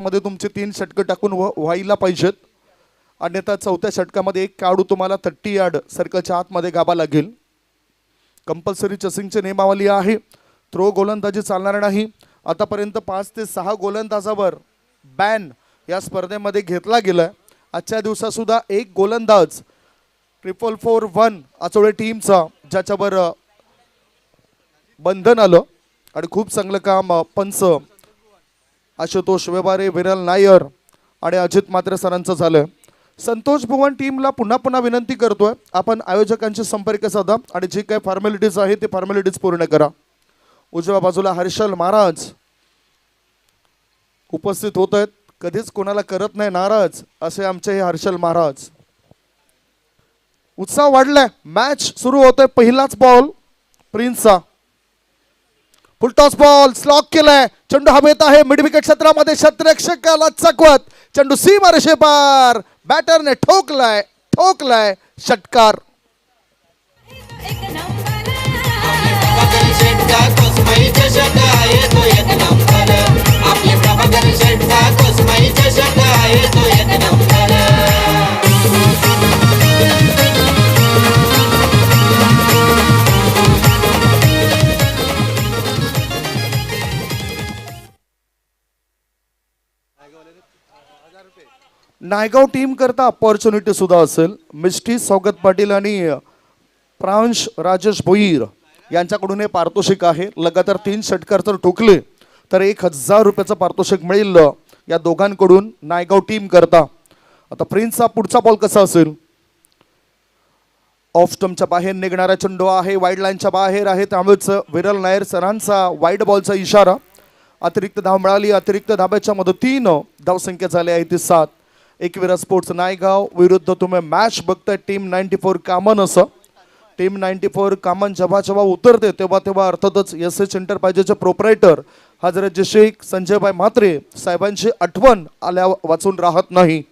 मध्ये तुमचे 3 षटक टाकून व्हायला पाहिजेत, अन्यथा चौथ्या षटकामध्ये एक खेळाडू तुम्हाला 30 यार्ड सर्कलच्या आतमध्ये गावा लागेल. कंपल्सरी चेसिंगची नियमावली आहे. थ्रो गोलंदाजी चालणार नाही. आतापर्यंत 5 ते 6 गोलंदाजावर बॅन या स्पर्धेमध्ये घेतला गेलाय. आजच्या दिवसात सुद्धा एक गोलंदाज 444-1 आचोळे टीमचा ज्याच्यावर बंधन आलं आणि खूप चांगलं काम पंच आशुतोष व्यवहारे, विरल नायर आणि अजित मात्रे सरांचं झालं. संतोष भुवन टीमला पुन्हा पुन्हा विनंती करतोय, आपण आयोजकांशी संपर्क साधा आणि जे काही फॉर्मॅलिटीज आहे ते फॉर्मॅलिटीज पूर्ण करा. उजव्या बाजूला हर्षल महाराज उपस्थित होत आहेत. कधीच कोणाला करत नाही नाराज असे आमचे हे हर्षल महाराज. उत्साह वाढलाय. मॅच सुरू होतोय. पहिलाच बॉल प्रिन्सचा. फुलटॉस बॉल स्लॉक केलाय. चेंडू हवेत आहे. मिड विकेट क्षेत्रामध्ये क्षेत्ररक्षकाला चकवत चेंडू सीमा रेषेपार. बॅटरने ठोकलाय षटकार. नायगाव टीम करता अपॉर्च्युनिटी सुद्धा असेल. मिस्टी स्वागत पाटील आणि प्रांश राजेश भोईर यांच्याकडून हे पारितोषिक आहे. लगातार 3 षटकार जर ठोकले तर 1000 रुपयाचं पारितोषिक मिळेल या दोघांकडून नायगाव टीम करता. आता प्रिन्सचा पुढचा बॉल कसा असेल. ऑफ स्टंपच्या बाहेर निघणारा चेंडू आहे. वाईड लाईनच्या बाहेर आहे. त्यामुळेच विरल नायर सरांचा वाईड बॉलचा इशारा. अतिरिक्त धाव मिळाली. अतिरिक्त धाब्याच्या मदतीनं धावसंख्या झाली आहे ती 7. एकविरा स्पोर्ट्स नायगाव विरुद्ध तुम्ही मॅच बघताय टीम 94 कामन. असं टीम 94 कामन जेव्हा उतरते तेव्हा अर्थातच एस एंटरप्राइजेसचे प्रोप्रायटर हजरत शेख संजयभाई म्हात्रे साहेबांची आठवण आल्या वाचून राहत नाही.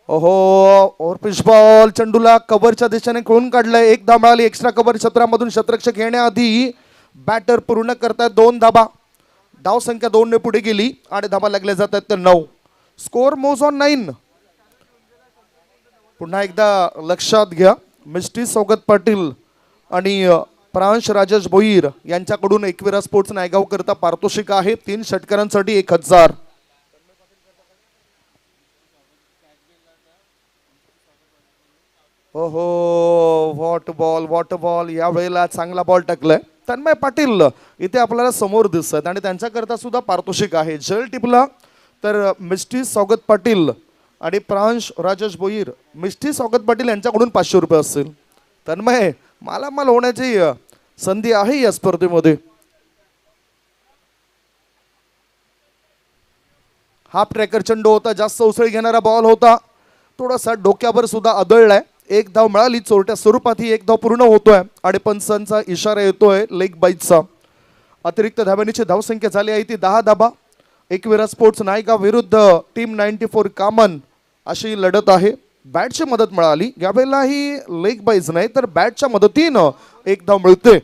ओहो ओव्हर पिच बॉल चेंडूला कव्हरच्या दिशेने खेळून काढलाय. 1 धाव मिळाली. एक्स्ट्रा कव्हर क्षेत्रामधून क्षेत्ररक्षक येण्याआधी बॅटर पूर्ण करतायत 2 धाबा. धाव संख्या 2 ने पुढे गेली आणि धाबा लागल्या जातात तर 9. स्कोर मोज ऑन 9. पुन्हा एकदा लक्षात घ्या. मिस्टी स्वागत पाटील आणि प्रांश राजेश भोईर यांच्याकडून एकविरा स्पोर्ट्स नायगाव करता पारितोषिक आहे 3 षटकारांसाठी 1000. ओहो वॉट बॉल या वेळेला चांगला बॉल टाकलाय. तन्मय पाटील इथे आपल्याला समोर दिसतात आणि त्यांच्याकरता सुद्धा पारितोषिक आहे. जल टिपला तर मिस्टी स्वागत पाटील आणि प्रांश राजेश भोईर मिस्टी स्वागत पाटील यांच्याकडून 500 रुपये असतील. तन्मय मालामाल होण्याची संधी आहे या स्पर्धेमध्ये. हाफ ट्रॅकर चेंडू होता. जास्त उसळी घेणारा बॉल होता. थोडासा डोक्यावर सुद्धा आदळलाय. 1 धाव मिळाली. चोरट्या स्वरूपात ही 1 धाव पूर्ण होतोय आणि पंचांचा इशारा येतोय लेग बाईटचा. अतिरिक्त धाब्यांची धावसंख्या झाली आहे ती 10 धाबा. एकविरा स्पोर्ट्स नायगाव विरुद्ध टीम 94 कामन अशी लढत आहे. बॅटची मदत मिळाली. यावेळेला ही लेग बाईज नाही तर बॅटच्या मदतीनं 1 धाव मिळते.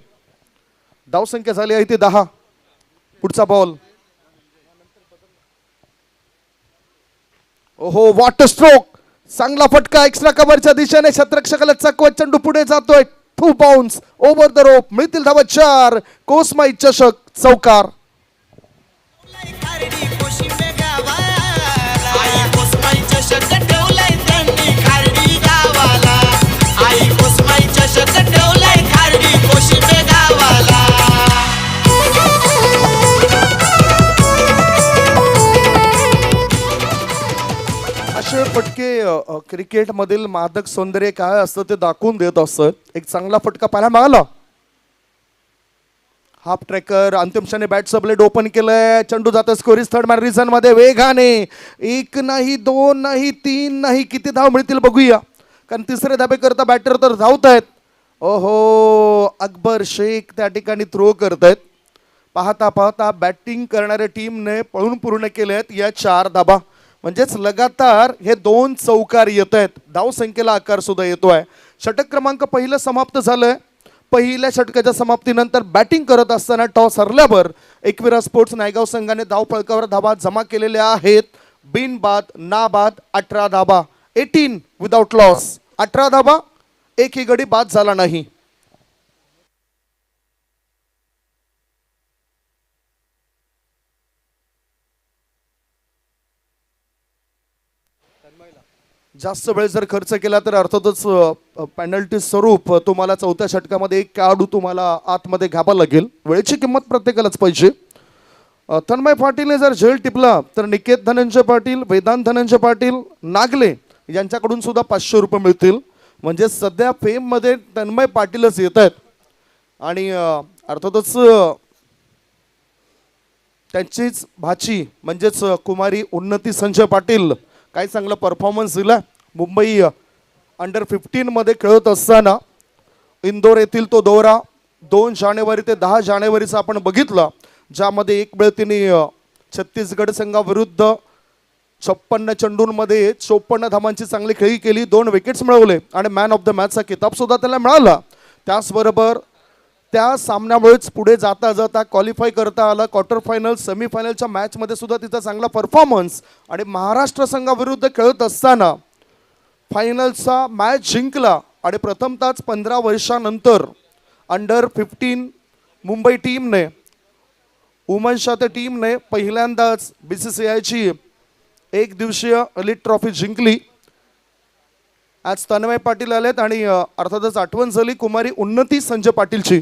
धावसंख्या झाली आहे ती 10. पुढचा बॉल. ओहो वॉट स्ट्रोक. चांगला फटका. एक्स्ट्रा कव्हरच्या दिशेने क्षेत्ररक्षकाला चकवत चेंडू पुढे जातोय. 2 बाउन्स ओव्हर द रोप. मिळतील धावा 4. कोसमाई चषक चौकार. असे फटके क्रिकेट मधील मादक सौंदर्य काय असतं ते दाखवून देत असत. एक चांगला फटका पाहायला मिळाला. हाफ ट्रॅकर अंतिम क्षणी बॅटचं ब्लेड ओपन केलंय. चेंडू जातो स्कोरीज थर्ड मॅन रिझन मध्ये वेगाने. 1 नाही 2 नाही 3 नाही किती धाव मिळतील बघूया, कारण तिसरे धाबे करता बॅटर तर धावत आहेत. ओहो अकबर शेख त्या ठिकाणी थ्रो करतायत. पाहता पाहता बॅटिंग करणाऱ्या टीमने पळून पूर्ण केले आहेत या 4 धाबा. म्हणजेच लगातार हे 2 चौकार येत आहेत. धाव संख्येला आकार सुद्धा येतोय. षटक क्रमांक पहिलं समाप्त झालंय. पहिल्या षटकाच्या समाप्तीनंतर बॅटिंग करत असताना टॉस हरल्यावर एकविरा स्पोर्ट्स नायगाव संघाने धावफलकावर धावा जमा केलेल्या आहेत. बिनबाद नाबाद 18 धाबा, 18 विदाउट लॉस. 18 धाबा, एकही गडी बाद झाला नाही. जास्त वेळ जर खर्च केला तर अर्थातच पेनल्टी स्वरूप तुम्हाला चौथ्या षटकामध्ये एक खेळाडू तुम्हाला आतमध्ये घ्यावा लागेल. वेळेची किंमत प्रत्येकालाच पाहिजे. तन्मय पाटीलने जर झेल टिपला तर निकेत धनंजय पाटील, वेदांत धनंजय पाटील, नागले यांच्याकडून सुद्धा 500 रुपये मिळतील. म्हणजे सध्या फेममध्ये तन्मय पाटीलच येत आहेत आणि अर्थातच त्यांचीच भाची म्हणजेच कुमारी उन्नती संजय पाटील काय चांगला परफॉर्मन्स दिला. मुंबई अंडर-15 मध्ये खेळत असताना इंदोर येथील तो दौरा 2 जानेवारी ते 10 जानेवारीचा आपण बघितला, ज्यामध्ये एक वेळ तिने छत्तीसगड संघाविरुद्ध 56 चेंडूंमध्ये 54 धावांची चांगली खेळी केली, 2 विकेट्स मिळवले आणि मॅन ऑफ द मॅचचा किताब सुद्धा त्याला मिळाला. त्याचबरोबर त्या सामन्यामुळेच पुढे जाता जाता क्वालिफाय करता आला. क्वार्टर फायनल सेमीफायनलच्या मॅचमध्ये सुद्धा तिचा चांगला परफॉर्मन्स आणि महाराष्ट्र संघाविरुद्ध खेळत असताना फायनलचा मॅच जिंकला आणि प्रथमतःच 15 वर्षानंतर अंडर-15 मुंबई टीमने वुमन्सच्या त्या टीमने पहिल्यांदाच BCCIची एक दिवसीय एलिट ट्रॉफी जिंकली. आज तन्मय पाटील आलेत आणि अर्थातच आठवण झाली कुमारी उन्नती संजय पाटीलची.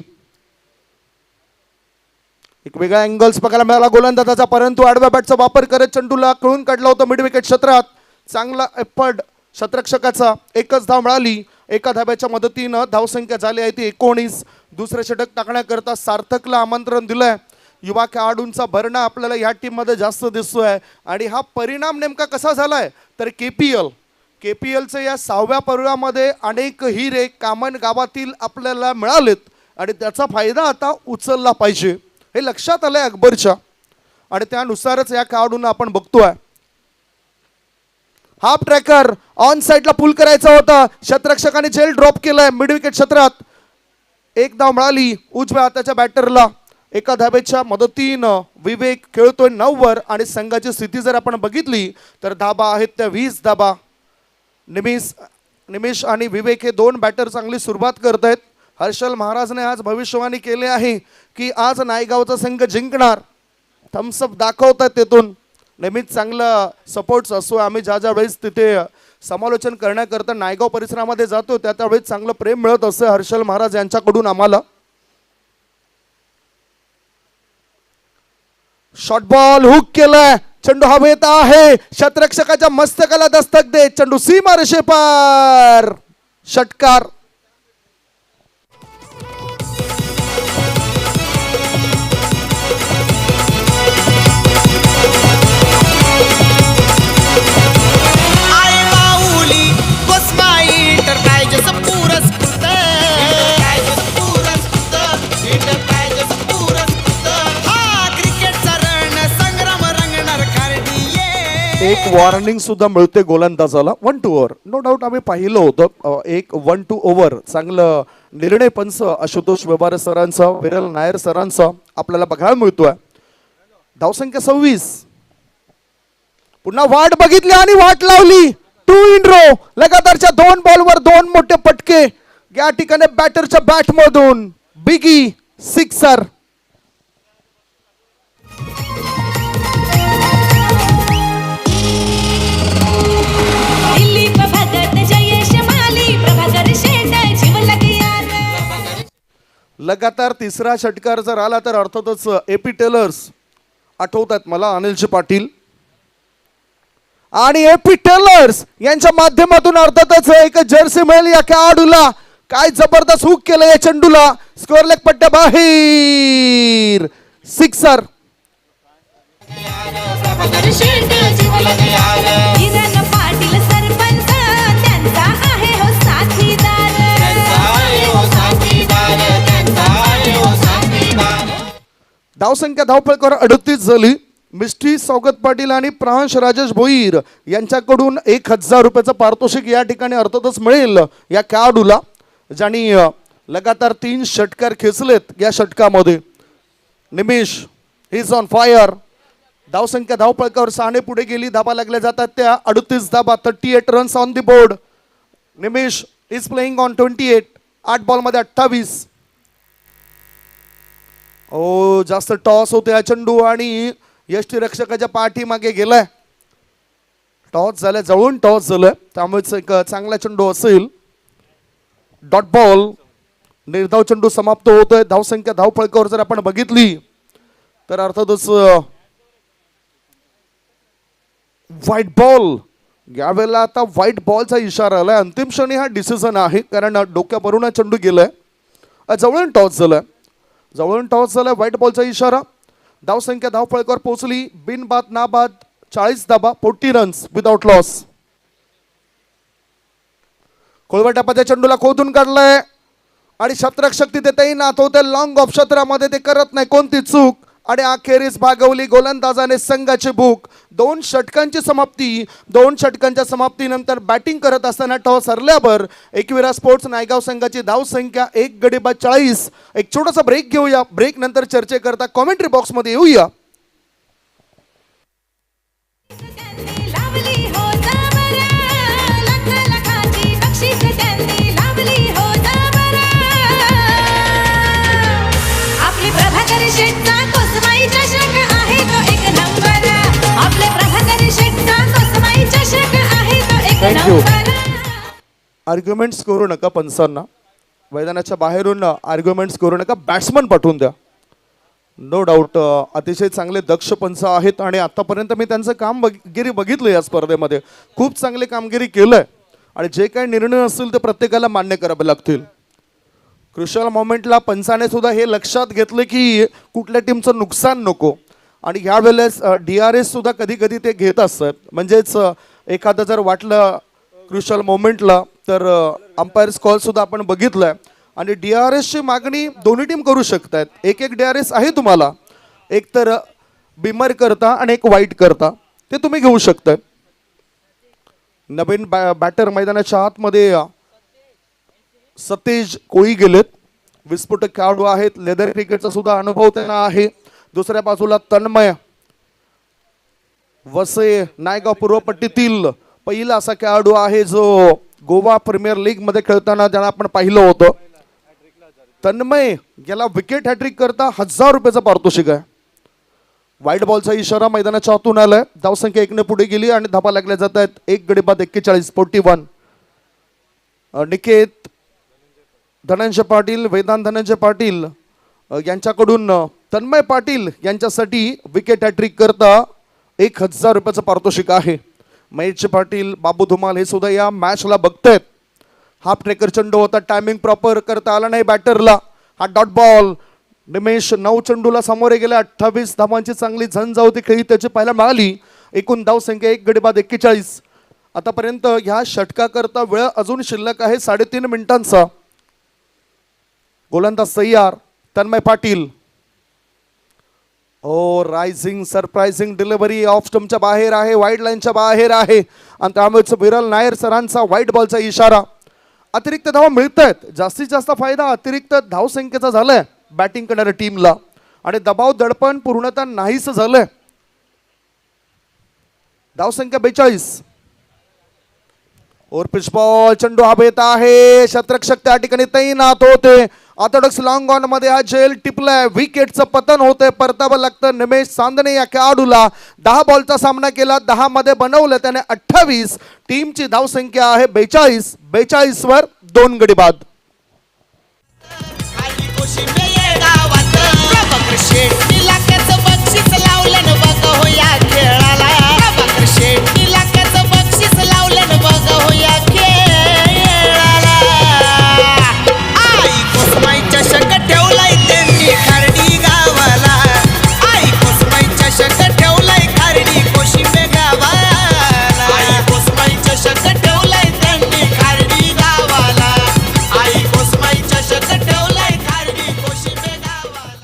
एक वेगळा अँगल्स बघायला मिळाला गोलंदाजाचा, परंतु आडव्या बॅटचा वापर करत चेंडूला कळून काढला होता मिड विकेट क्षेत्रात. चांगला एफर्ट क्षेत्ररक्षकाचा. एकच धाव मिळाली. एका धाब्याच्या मदतीनं धावसंख्या झाली आहे ती 19. दुसरे षटक टाकण्याकरता सार्थकला आमंत्रण दिलंय. युवा खेळाडूंचा भरणा आपल्याला या टीममध्ये जास्त दिसतोय आणि हा परिणाम नेमका कसा झालाय तर KPLचं या 6व्या पर्वामध्ये अनेक हिरे कामन गावातील आपल्याला मिळालेत आणि त्याचा फायदा आता उचलला पाहिजे हे लक्षात आलंय अकबरच्या आणि त्यानुसारच या खेळाडूंना आपण बघतोय. हाफ ट्रॅकर ऑन साइडला पुल करायचा होता, क्षेत्ररक्षकाने झेल ड्रॉप केलाय मिड विकेट क्षेत्रात. एक धाव मिळाली उजव्या हाताच्या बॅटरला. एका धाब्याच्या मदतीनं विवेक खेळतोय 9 वर आणि संघाची स्थिती जर आपण बघितली तर धाबा आहेत त्या 20 धाबा. निमिष आणि विवेक हे 2 बॅटर चांगली सुरुवात करत आहेत. हर्षल महाराजने आज भविष्यवाणी केले आहे की आज नायगावचा संघ जिंकणार. थम्सअप दाखवतात तेथून. नेहमीच चांगला सपोर्ट्स असतो. आम्ही ज्या वेळेस तिथे समालोचन करण्याकरता नायगाव परिसरामध्ये जातो त्यावेळेस चांगलं प्रेम मिळत असतं हर्षल महाराज यांच्याकडून आम्हाला. शॉर्ट बॉल हुक केलाय. चेंडू हवेत आहे. क्षेत्ररक्षकाच्या मस्तकाला दस्तक दे. चेंडू सीमा रेषेपार. षटकार. एक वॉर्निंग सुद्धा मिळते गोलंदाजाला 1 to ओव्हर. नो डाऊट आम्ही पाहिलं होतं एक 1 to ओव्हर चांगलं निर्णय पंच आशुतोष व्यवहार सरांचा, विरल नायर सरांचा आपल्याला बघायला मिळतोय. धावसंख्या 26. पुन्हा वाट बघितली आणि वाट लावली. 2 in row. लगातारच्या 2 बॉलवर 2 मोठे पटके या ठिकाणी बॅटरच्या बॅटमधून. बिगी सिक्सर. लगातार तिसरा षटकार जर आला तर अर्थातच AP टेलर्स आठवतात मला, अनिलजी पाटील आणि AP टेलर्स यांच्या माध्यमातून अर्थातच एक जर्सी मिळेल या खेळाडूला. काय जबरदस्त हुक केलं या चेंडूला. स्कोअर लेग पट्ट्या बाहेर. सिक्सर. धावसंख्या धावफलकावर 38 झाली. मिस्ट्री स्वागत पाटील आणि प्रांश राजेश भोईर यांच्याकडून 1000 रुपयाचं पारितोषिक या ठिकाणी अर्थातच मिळेल या खेळाडूला, ज्यांनी लगातार 3 षटकार खेचलेत या षटकामध्ये. निमिष इज ऑन फायर. धावसंख्या धावपळकावर साने पुढे गेली. धाबा लागल्या जातात त्या 38 धाबा, 38 runs on the board. Nimish is playing on 28. 8 ball मध्ये 28. ओ जास्त टॉस होते हा चेंडू आणि यष्टीरक्षकाच्या पाठीमागे गेलाय. टॉस झाल्या, जवळून टॉस झालं, त्यामुळेच एक चांगला चेंडू असेल. Dot ball. निर्धाव चेंडू समाप्त होतोय. धावसंख्या धावपळकावर जर आपण बघितली तर अर्थातच व्हाईट बॉल. यावेळेला आता व्हाईट बॉलचा इशारा आलाय. अंतिम क्षणी हा डिसिजन आहे, कारण डोक्यावरून चेंडू गेलाय. जवळून टॉस झालाय, जवळून टॉस झालाय. व्हाईट बॉलचा इशारा. धावसंख्या धावपळकावर पोहोचली. बिनबाद नाबाद 40 धाबा, 40 रन्स विदाउट लॉस. खोलवर टप्प्याच्या चेंडूला खोदून काढलाय आणि शतरक्षक तिथे तेही नाथवते. लॉंग ऑफ क्षेत्रामध्ये ते करत नाही कोणती चूक आणि अखेरीस भागवली गोलंदाजाने संघाची भूक. 2 षटकांची समाप्ती. 2 षटकांच्या समाप्तीनंतर बॅटिंग करत असताना टॉस हरल्यावर एकविरा स्पोर्ट्स नायगाव संघाची धावसंख्या 1 गडी बाद 40. एक छोटासा ब्रेक घेऊया. ब्रेक नंतर चर्चेकरता कॉमेंट्री बॉक्स मध्ये येऊया. थँक्यू. आर्ग्युमेंट्स करू नका पंचांना. मैदानाच्या बाहेरून आर्ग्युमेंट्स करू नका. बॅट्समन पाठवून द्या. नो डाऊट अतिशय चांगले दक्ष पंच आहेत आणि आतापर्यंत मी त्यांचं कामगिरी बघितलं. या स्पर्धेमध्ये खूप चांगली कामगिरी केलंय आणि जे काही निर्णय असतील ते प्रत्येकाला मान्य करावे लागतील. क्रुशियल मोमेंटला पंचाने सुद्धा हे लक्षात घेतलं की कुठल्या टीमचं नुकसान नको आणि ह्या वेळेस DRS सुद्धा कधी कधी ते घेत असतात. म्हणजेच एखादं जर वाटलं क्रुशियल मोमेंटला तर अंपायर्स कॉल सुद्धा आपण बघितलाय आणि DRS ची मागणी दोन्ही टीम करू शकतात. एक DRS आहे तुम्हाला, एक तर बिमर करता आणि एक वाईट करता, ते तुम्ही घेऊ शकता. नवीन बॅटर मैदानाच्या आतमध्ये सतेज कोळी गेलेत. विस्फोटक खेळाडू आहेत. लेदर क्रिकेटचा सुद्धा अनुभव त्यांना आहे. दुसऱ्या बाजूला तन्मय वसे नायगाव पूर्वपट्टीतील पहिला असा खेळाडू आहे जो गोवा प्रीमियर लीग मध्ये खेळताना ज्यांना आपण पाहिलं होतं. तन्मय याला विकेट हॅट्रिक करता 1000 रुपयाचं पारितोषिक आहे. व्हाईट बॉलचा इशारा मैदानाच्या आतून आलाय. धावसंख्या 1 ने पुढे गेली आणि धाबा लागल्या जात आहेत. 1 गडी बाद 41. 41. निकेत धनंजय पाटील, वेदांत धनंजय पाटील यांच्याकडून तन्मय पाटील यांच्यासाठी विकेट हॅट्रिक करता 1000 रुपयाचं पारितोषिक आहे. महेश पाटील, बाबू धुमाल हे सुद्धा या मॅचला बघतायत. हाफ ट्रेकर चेंडू होता. टायमिंग प्रॉपर करता आला नाही बॅटरला. हा डॉट बॉल. निमेश 9 चेंडूला सामोरे गेले. 28 धावांची चांगली झंझावती खेळी त्याची पाहायला मिळाली. एकूण धावसंख्या 1 गडी बाद 41. आतापर्यंत ह्या षटकाकरता वेळ अजून शिल्लक आहे 3.5 मिनिटांचा. गोलंदाज तयार. तन्मय पाटील. ओ रायझिंग सरप्राइझिंग डिलिव्हरी ऑफ स्टंपच्या बाहेर आहे, वाईड लाईनच्या बाहेर आहे आणि त्यामुळे विरल नायर सरांचा व्हाईट बॉलचा इशारा. अतिरिक्त धावा मिळत आहेत. जास्तीत जास्त फायदा अतिरिक्त धावसंख्येचा झालाय बॅटिंग करणाऱ्या टीमला आणि दबाव दडपण पूर्णतः नाहीच झालंय. धावसंख्या 42. और पिच बॉल. चेंडू हवेत आहे. शतरक्षक त्या ठिकाणी तैनात होते. ऑर्थोडॉक्स लॉंग ऑन मध्ये हा जेल टिपलाय. विकेटचं पतन होतंय. परतावं लागतं निमेश चांदणे या खेळाडूला. 10 बॉलचा सामना केला. 10 मध्ये बनवलं त्याने 28. टीमची धावसंख्या आहे 42. 42 वर 2 गडी बाद.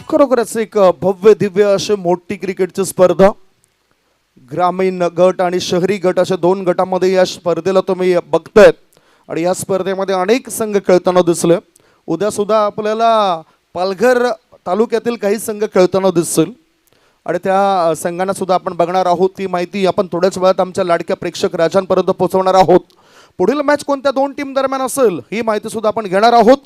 खरोखरच एक भव्य दिव्य अशी मोठी क्रिकेटची स्पर्धा. ग्रामीण गट आणि शहरी गट अशा 2 गटामध्ये या स्पर्धेला तुम्ही बघतायत आणि या स्पर्धेमध्ये अनेक संघ खेळताना दिसले. उद्या सुद्धा आपल्याला पालघर तालुक्यातील काही संघ खेळताना दिसतील आणि त्या संघांना सुद्धा आपण बघणार आहोत. ती माहिती आपण थोड्याच वेळात आमच्या लाडक्या प्रेक्षक राजांपर्यंत पोहोचवणार आहोत. पुढील मॅच कोणत्या दोन टीम दरम्यान असेल ही माहिती सुद्धा आपण घेणार आहोत.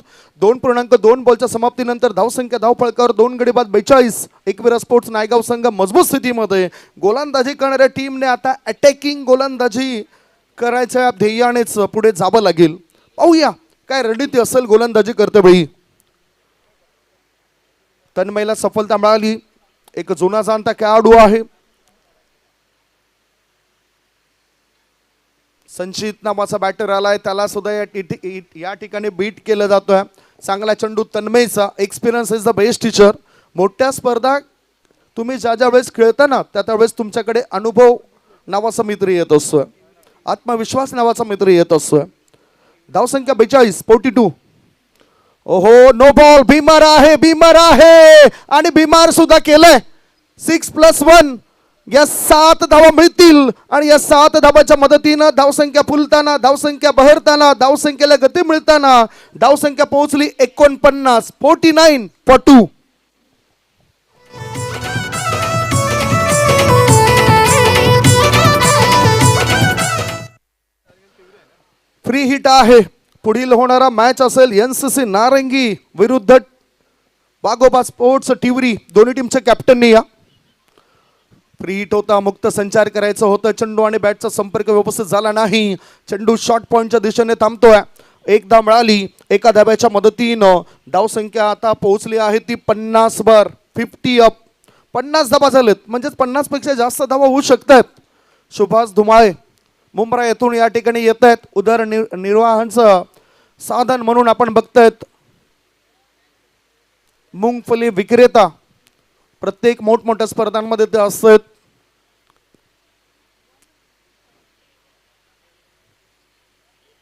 2.2 बॉलच्या समाप्तीनंतर धावसंख्या धावफळकावर 2 गडी बाद 42. एकविरा स्पोर्ट्स नायगाव संघ मजबूत स्थितीमध्ये. गोलंदाजी करणाऱ्या टीमने आता अटॅकिंग गोलंदाजी करायच्या ध्येयानेच पुढे जावं लागेल. पाहूया काय रणनीती असेल गोलंदाजी करतेवेळी. तन्मयला सफलता मिळाली. एक जुना जाणता खेळाडू आहे. संचित नावाचा बॅटर आलाय, त्याला सुद्धा या ठिकाणी बीट केलं जातोय. चांगला चेंडू तन्मयचा. Experience is the best teacher. मोठ्या स्पर्धा तुम्ही ज्या ज्या वेळेस खेळता ना त्या त्यावेळेस तुमच्याकडे अनुभव नावाचा मित्र येत असतोय, आत्मविश्वास नावाचा मित्र येत असतोय. धावसंख्या 42 42. ओहो नो बॉल. भीमर आहे आणि भीमार सुद्धा केलंय 6+1. या 7 धावा मिळतील आणि या 7 धावाच्या मदतीनं धावसंख्या फुलताना, धावसंख्या बहरताना, धावसंख्येला गती मिळताना धावसंख्या पोहोचली 49. 49 for 2. फ्री हिट आहे. पुढील होणारा मॅच असेल NCC नारंगी विरुद्ध वाघोबा स्पोर्ट्स टिवरी. दोन्ही टीमचे कॅप्टननी या. फ्री हिट होता, मुक्त संचार करायचं होतं. चेंडू आणि बॅटचा संपर्क व्यवस्थित झाला नाही. चेंडू शॉर्ट पॉइंटच्या दिशेने थांबतोय. एकदा मिळाली. एका धाब्याच्या मदतीनं धावसंख्या आता पोहोचली आहे ती 50 वर. 50 अप. 50 धाबा झालेत, म्हणजेच 50 पेक्षा जास्त धावा होऊ शकतात. सुभाष धुमाळे मुंब्रा येथून या ठिकाणी येत आहेत. उदरनिर्वाहाचं साधन म्हणून आपण बघतायत. मुंगफली विक्रेता प्रत्येक मोठमोठ्या स्पर्धांमध्ये ते असतात.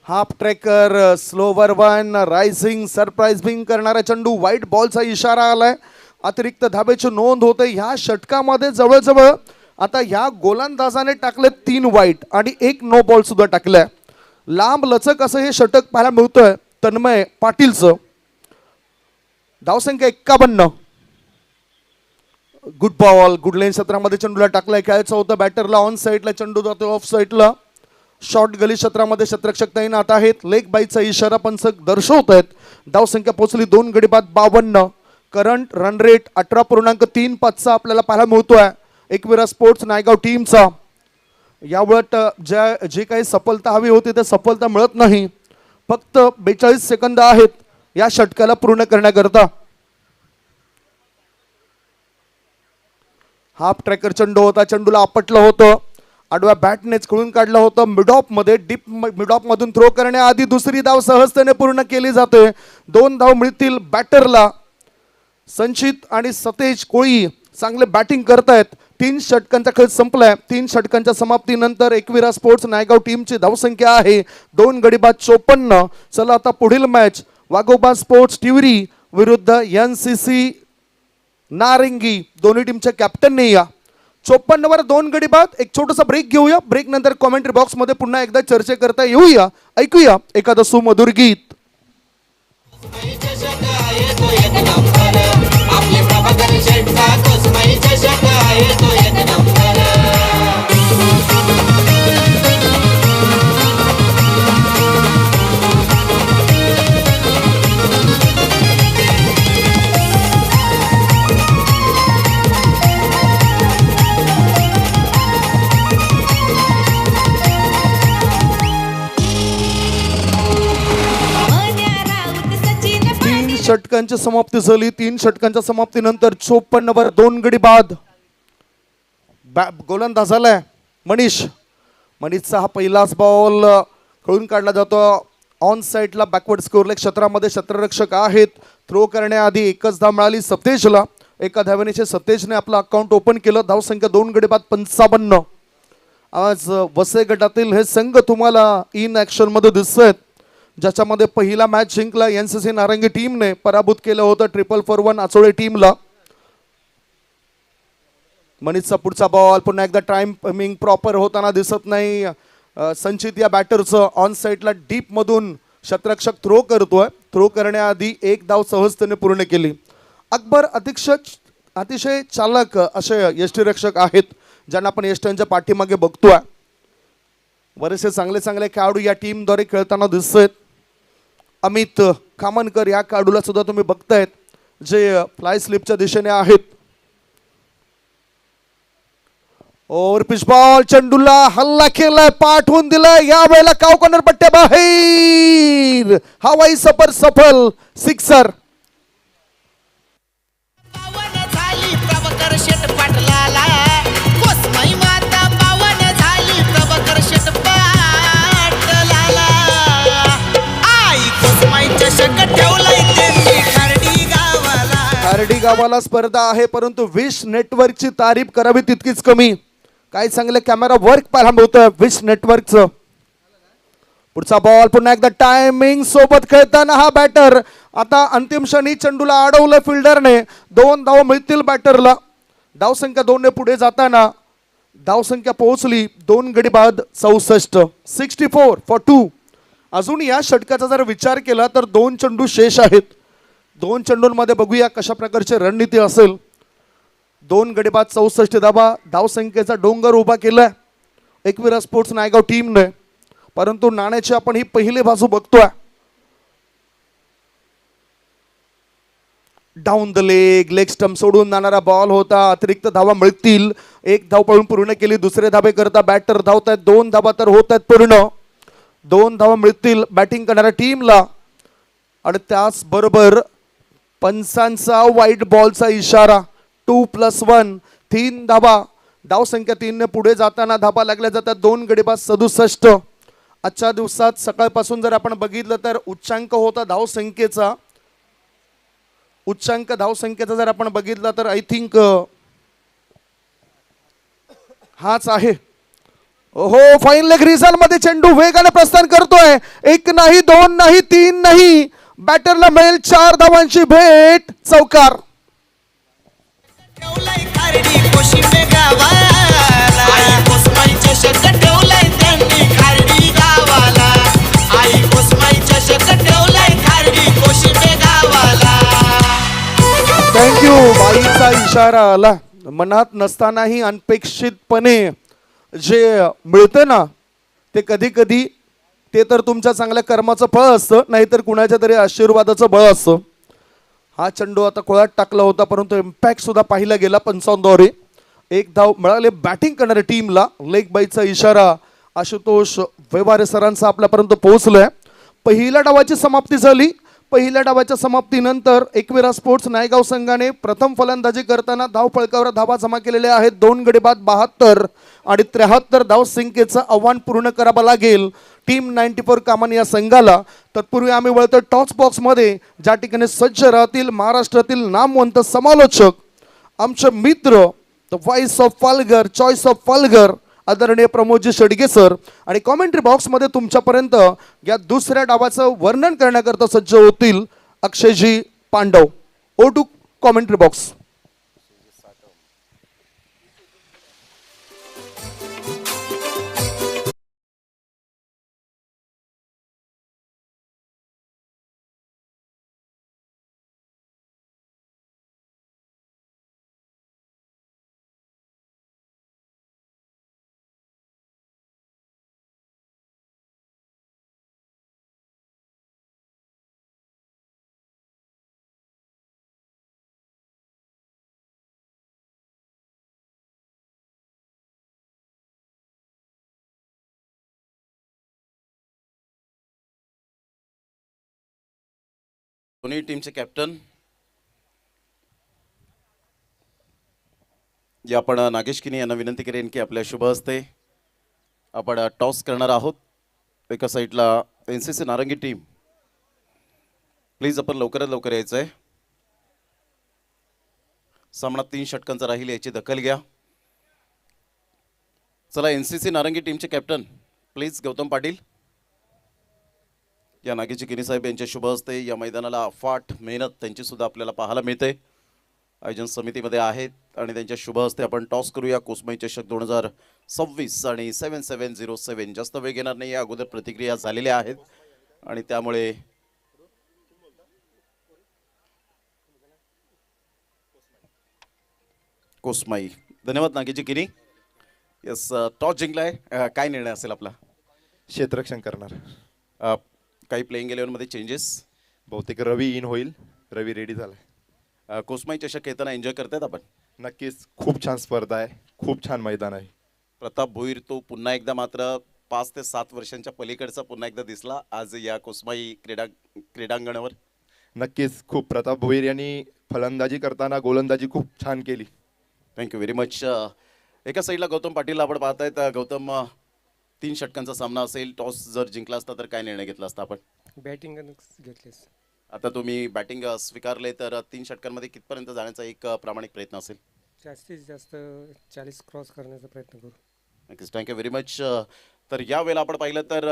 Half tracker, slower one, rising, surprising करणारा चेंडू. व्हाईट बॉलचा इशारा आलाय. अतिरिक्त धाबेची नोंद होते. ह्या षटकामध्ये जवळजवळ आता ह्या गोलंदाजाने टाकले 3 वाईट आणि 1 नो बॉल सुद्धा टाकलाय. लांब लचक असं हे षटक पाहायला मिळतोय तन्मय पाटीलचं. धावसंख्या 51. Good ball. गुड लेन क्षेत्रामध्ये चेंडूला टाकलाय. खेळायचं होतं बॅटरला. ऑन साईडला चेंडू जातो ऑफ साईडला. शॉर्ट गली क्षेत्रामध्ये क्षेत्ररक्षक तैनात आहेत. लेग बाईचा इशारा पंचक दर्शवत आहेत. धावसंख्या पोहोचली 2 गडी बाद 52. करंट रन रेट 18.35 आपल्याला पाहायला मिळतोय एकविरा स्पोर्ट्स नायगाव टीमचा. यावेळेस जी काही सफलता हवी होती ते सफलता मिळत नाही. फक्त 42 सेकंद आहेत या षटकाला पूर्ण करण्याकरता. हाफ ट्रॅकर चेंडू होता. चेंडूला आपटलं होतं. आडव्या बॅटनेच खेळून काढलं होतं. मिडऑफ मध्ये डीप मिडऑफ मधून थ्रो करण्याआधी दुसरी धाव सहजतेने पूर्ण केली जाते. 2 धाव मिळतील बॅटरला. संचित आणि सतेज कोळी चांगले बॅटिंग करतायत. 3 षटकांचा खेळ संपलाय. 3 षटकांच्या समाप्तीनंतर एकविरा स्पोर्ट्स नायगाव टीमची धावसंख्या आहे 2 गडी बाद 54. चला आता पुढील मॅच वाघोबा स्पोर्ट्स टिवरी विरुद्ध NCC नारंगी. दोन्ही टीमच्या कॅप्टनने या. 54 वर 2 गडी बाद. एक छोटासा ब्रेक घेऊया. ब्रेक नंतर कॉमेंट्री बॉक्स मध्ये पुन्हा एकदा चर्चा करता येऊया. ऐकूया एखादं सुमधुर गीत. षटकांची समाप्ती झाली. 3 षटकांच्या समाप्तीनंतर 54 वर 2 गडी बाद. गोलंदाज झालाय मनीषचा हा पहिलाच बॉल खेळून काढला जातो. ऑन साईडला बॅकवर्ड स्कोअरलेग क्षेत्रामध्ये क्षेत्ररक्षक आहेत. थ्रो करण्याआधी एकच धाव मिळाली सतेजला. एका धावेने सतेजने आपलं अकाउंट ओपन केलं. धावसंख्या 2 गडी बाद 55. आज वसे गटातील हे संघ तुम्हाला इन ऍक्शन मध्ये दिसत आहेत, ज्याच्यामध्ये पहिला मॅच जिंकला NCC नारंगी टीमने. पराभूत केलं होतं 4-1 आचोळे टीमला. मनीषचा पुढचा बॉल पुन्हा एकदा टाइमिंग प्रॉपर होताना दिसत नाही. संचित या बॅटरचं ऑन साईडला डीप मधून क्षेत्ररक्षक थ्रो करतोय. थ्रो करण्याआधी एक धाव सहजतेने पूर्ण केली. अकबर अतिशय चालक असे यष्टीरक्षक आहेत ज्यांना आपण यष्टींच्या पाठीमागे बघतोय. बरेचसे चांगले चांगले खेळाडू या टीमद्वारे खेळताना दिसत आहेत. अमित खामनकर या खेळाडूला सुद्धा तुम्ही बघतायत जे फ्लाय स्लिपच्या दिशेने आहेत. और पिच बॉल चेंडूला हल्ला केलाय, पाठवून दिलाय, या वेळेला काव कॉर्नर पट्ट्या बाहेर, हवाई सफर सफल, सिक्सर. खार्डी गावाला स्पर्धा आहे परंतु विश नेटवर्कची तारीफ करावी तितकीच कमी. काय चांगले कॅमेरा वर्क पाहायला मिळतोय विश नेटवर्कचं. पुढचा बॉल पुन्हा एकदा टायमिंग सोबत खेळताना हा बॅटर आता अंतिम क्षणी चेंडूला अडवलं फिल्डरने. 2 धाव मिळतील बॅटरला. धावसंख्या 2 ने पुढे जाताना धावसंख्या पोहोचली 2 गडी बाद 64, 64 for 2. अजून या षटकाचा जर विचार केला तर 2 चेंडू शेष आहेत. 2 चेंडूंमध्ये बघूया कशा प्रकारची रणनीती असेल. 2 गडी बाद 64 धावा, धावसंख्येचा डोंगर उभा केलाय एकविरा स्पोर्ट्स नायगाव टीमने. परंतु नाण्याची आपण ही पहिली बाजू बघतोय. डाऊन द लेग स्टंप सोडून जाणारा बॉल होता. अतिरिक्त धावा मिळतील. 1 धाव पळून पूर्ण केली. दुसरे धाबे करता बॅटर धावत आहेत. 2 धावा तर होत आहेत पूर्ण. 2 धावा मिळतील बॅटिंग करणाऱ्या टीमला. आणि त्याचबरोबर पंचांचा व्हाईट बॉलचा इशारा. 2+1 3 धावा. धावसंख्या 3 ने पुढे जाताना धावा लागल्या जातात. 2 गडी बाद 67. आजच्या दिवसात सकाळपासून जर आपण बघितलं तर उच्चांक होता धावसंख्येचा. उच्चांक धावसंख्येचा जर आपण बघितला तर आय थिंक हाच आहे. हो, फाईन लेग रिझल्ट मध्ये चेंडू वेगाने प्रस्थान करतोय. 1 नाही, 2 नाही, 3 नाही, बॅटरला मिळेल 4 धावांची भेट. चौकार. थँक्यू. बाईचा इशारा आला. मनात नसतानाही अनपेक्षितपणे जे मिळतं ना ते कधी कधी ते तर तुमच्या चांगल्या कर्माचं फळ असतं, नाहीतर कुणाच्या तरी आशीर्वादाचं बळ असतं. हा चेंडू आता कोळ्यात टाकला होता परंतु इम्पॅक्ट सुद्धा पाहिला गेला 55 1 धाव मिळाले बॅटिंग करणाऱ्या टीमला. लेग बाईचा इशारा आशुतोष व्यवहारे सरांचा आपल्यापर्यंत पोहोचलाय. पहिल्या डावाची समाप्ती झाली. पहिल्या डावाच्या समाप्तीनंतर एकविरा स्पोर्ट्स नायगाव संघाने प्रथम फलंदाजी करताना धाव फलकावर धावा जमा केलेल्या आहेत. 2 गडी बाद 72 आणि 73 धावसंख्येचं आव्हान पूर्ण करावं लागेल टीम 94 कामान या संघाला. तत्पूर्वी आम्ही वळतो टॉस बॉक्समध्ये ज्या ठिकाणी सज्ज राहतील महाराष्ट्रातील नामवंत समालोचक, आमचे मित्र, the voice of Palghar, choice of Palghar, आदरणीय प्रमोदजी शेडगे सर. आणि कॉमेंट्री बॉक्समध्ये तुमच्यापर्यंत या दुसऱ्या डावाचं वर्णन करण्याकरता सज्ज होतील Akshayji Pandav. Oh to commentary box. दोन्ही टीमचे कॅप्टन या आपण नागेश किनी यांना विनंती करेन की आपल्या शुभ हस्ते आपण टॉस करणार आहोत. एका साईडला एनसीसी नारंगी टीम, प्लीज आपण लवकरात लवकर यायचं आहे. सामना 3 षटकांचा राहील, याची दखल घ्या. चला, एनसीसी नारंगी टीमचे कॅप्टन प्लीज गौतम पाटील या नागेश किनी साहेब यांच्या शुभ हस्ते या मैदानाला अफाट मेहनत त्यांची सुद्धा आपल्याला पाहायला मिळते. आयोजन समितीमध्ये आहेत आणि त्यांच्या शुभ हस्ते आपण टॉस करूया. कोसमाई चषक 2026 आणि 7707. जास्त वेळ घेणार नाही, या अगोदर प्रतिक्रिया झालेल्या आहेत आणि त्यामुळे कोसमाई. धन्यवाद नागेजी किनी. येस, टॉस जिंकलाय. काय निर्णय असेल आपला? क्षेत्ररक्षण करणार. काही प्लेइंग इलेव्हनमध्ये चेंजेस? बहुतेक रवी इन होईल. रवी रेडी झालाय. कोसमाई चषक खेळताना एन्जॉय करतायत आपण? नक्कीच खूप छान स्पर्धा आहे. खूप छान मैदान आहे. प्रताप भोईर तो पुन्हा एकदा मात्र 5 ते 7 वर्षांच्या पलीकडचा पुन्हा एकदा दिसला आज या कोसमाई क्रीडांगणावर. नक्कीच खूप प्रताप भोईर यांनी फलंदाजी करताना गोलंदाजी खूप छान केली. Thank you very much. एका साईडला गौतम पाटीलला आपण पाहतायत. गौतम, 3 षटकांचा सामना असेल. टॉस जर जिंकला असता तर काय निर्णय घेतला असता आपण? बॅटिंग घेतलीस. आता तुम्ही बॅटिंग स्वीकारले तर 3 षटकांमध्ये कितपर्यंत जाण्याचा एक प्रामाणिक प्रयत्न असेल? जास्तीत जास्त 40 क्रॉस करण्याचा प्रयत्न करू. नक्कीच, थँक्यू व्हेरी मच. तर यावेळेला आपण पाहिलं तर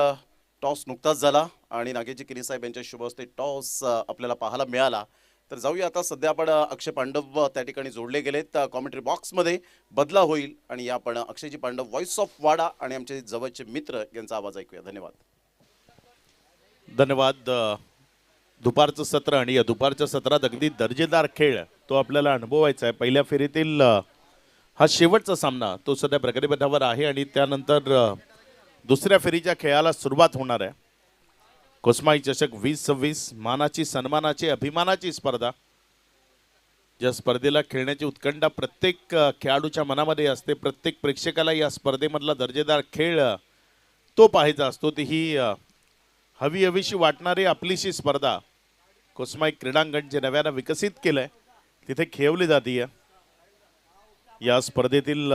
टॉस नुकताच झाला आणि नागेशजी किनी साहेब यांच्या शुभ हस्ते टॉस आपल्याला पाहायला मिळाला. तर जाऊया आता. सध्या आपण अक्षय पांडव त्या ठिकाणी जोडले गेलेत. कॉमेंट्री बॉक्समध्ये बदला होईल आणि आपण अक्षयजी पांडव, व्हॉइस ऑफ वाडा आणि आमचे जवळचे मित्र यांचा आवाज ऐकूया. धन्यवाद. धन्यवाद. दुपारचं सत्र आणि या दुपारच्या सत्रात अगदी दर्जेदार खेळ तो आपल्याला अनुभवायचा आहे. पहिल्या फेरीतील हा शेवटचा सामना तो सध्या प्रगतीपथावर आहे आणि त्यानंतर दुसऱ्या फेरीच्या खेळाला सुरुवात होणार आहे. कोसमाई चषक 2026 मानाची, सन्मानाची, अभिमानाची स्पर्धा. या स्पर्धेला खेळण्याची उत्कंठा प्रत्येक खेळाडूच्या मनामध्ये असते. प्रत्येक प्रेक्षकाला या स्पर्धेमधला दर्जेदार खेळ तो पाहायचा असतो. ती ही हवी हवीशी वाटणारी आपलीशी स्पर्धा कोसमाई क्रीडांगण जे नव्यानं विकसित केलंय तिथे खेळवली जाते. या स्पर्धेतील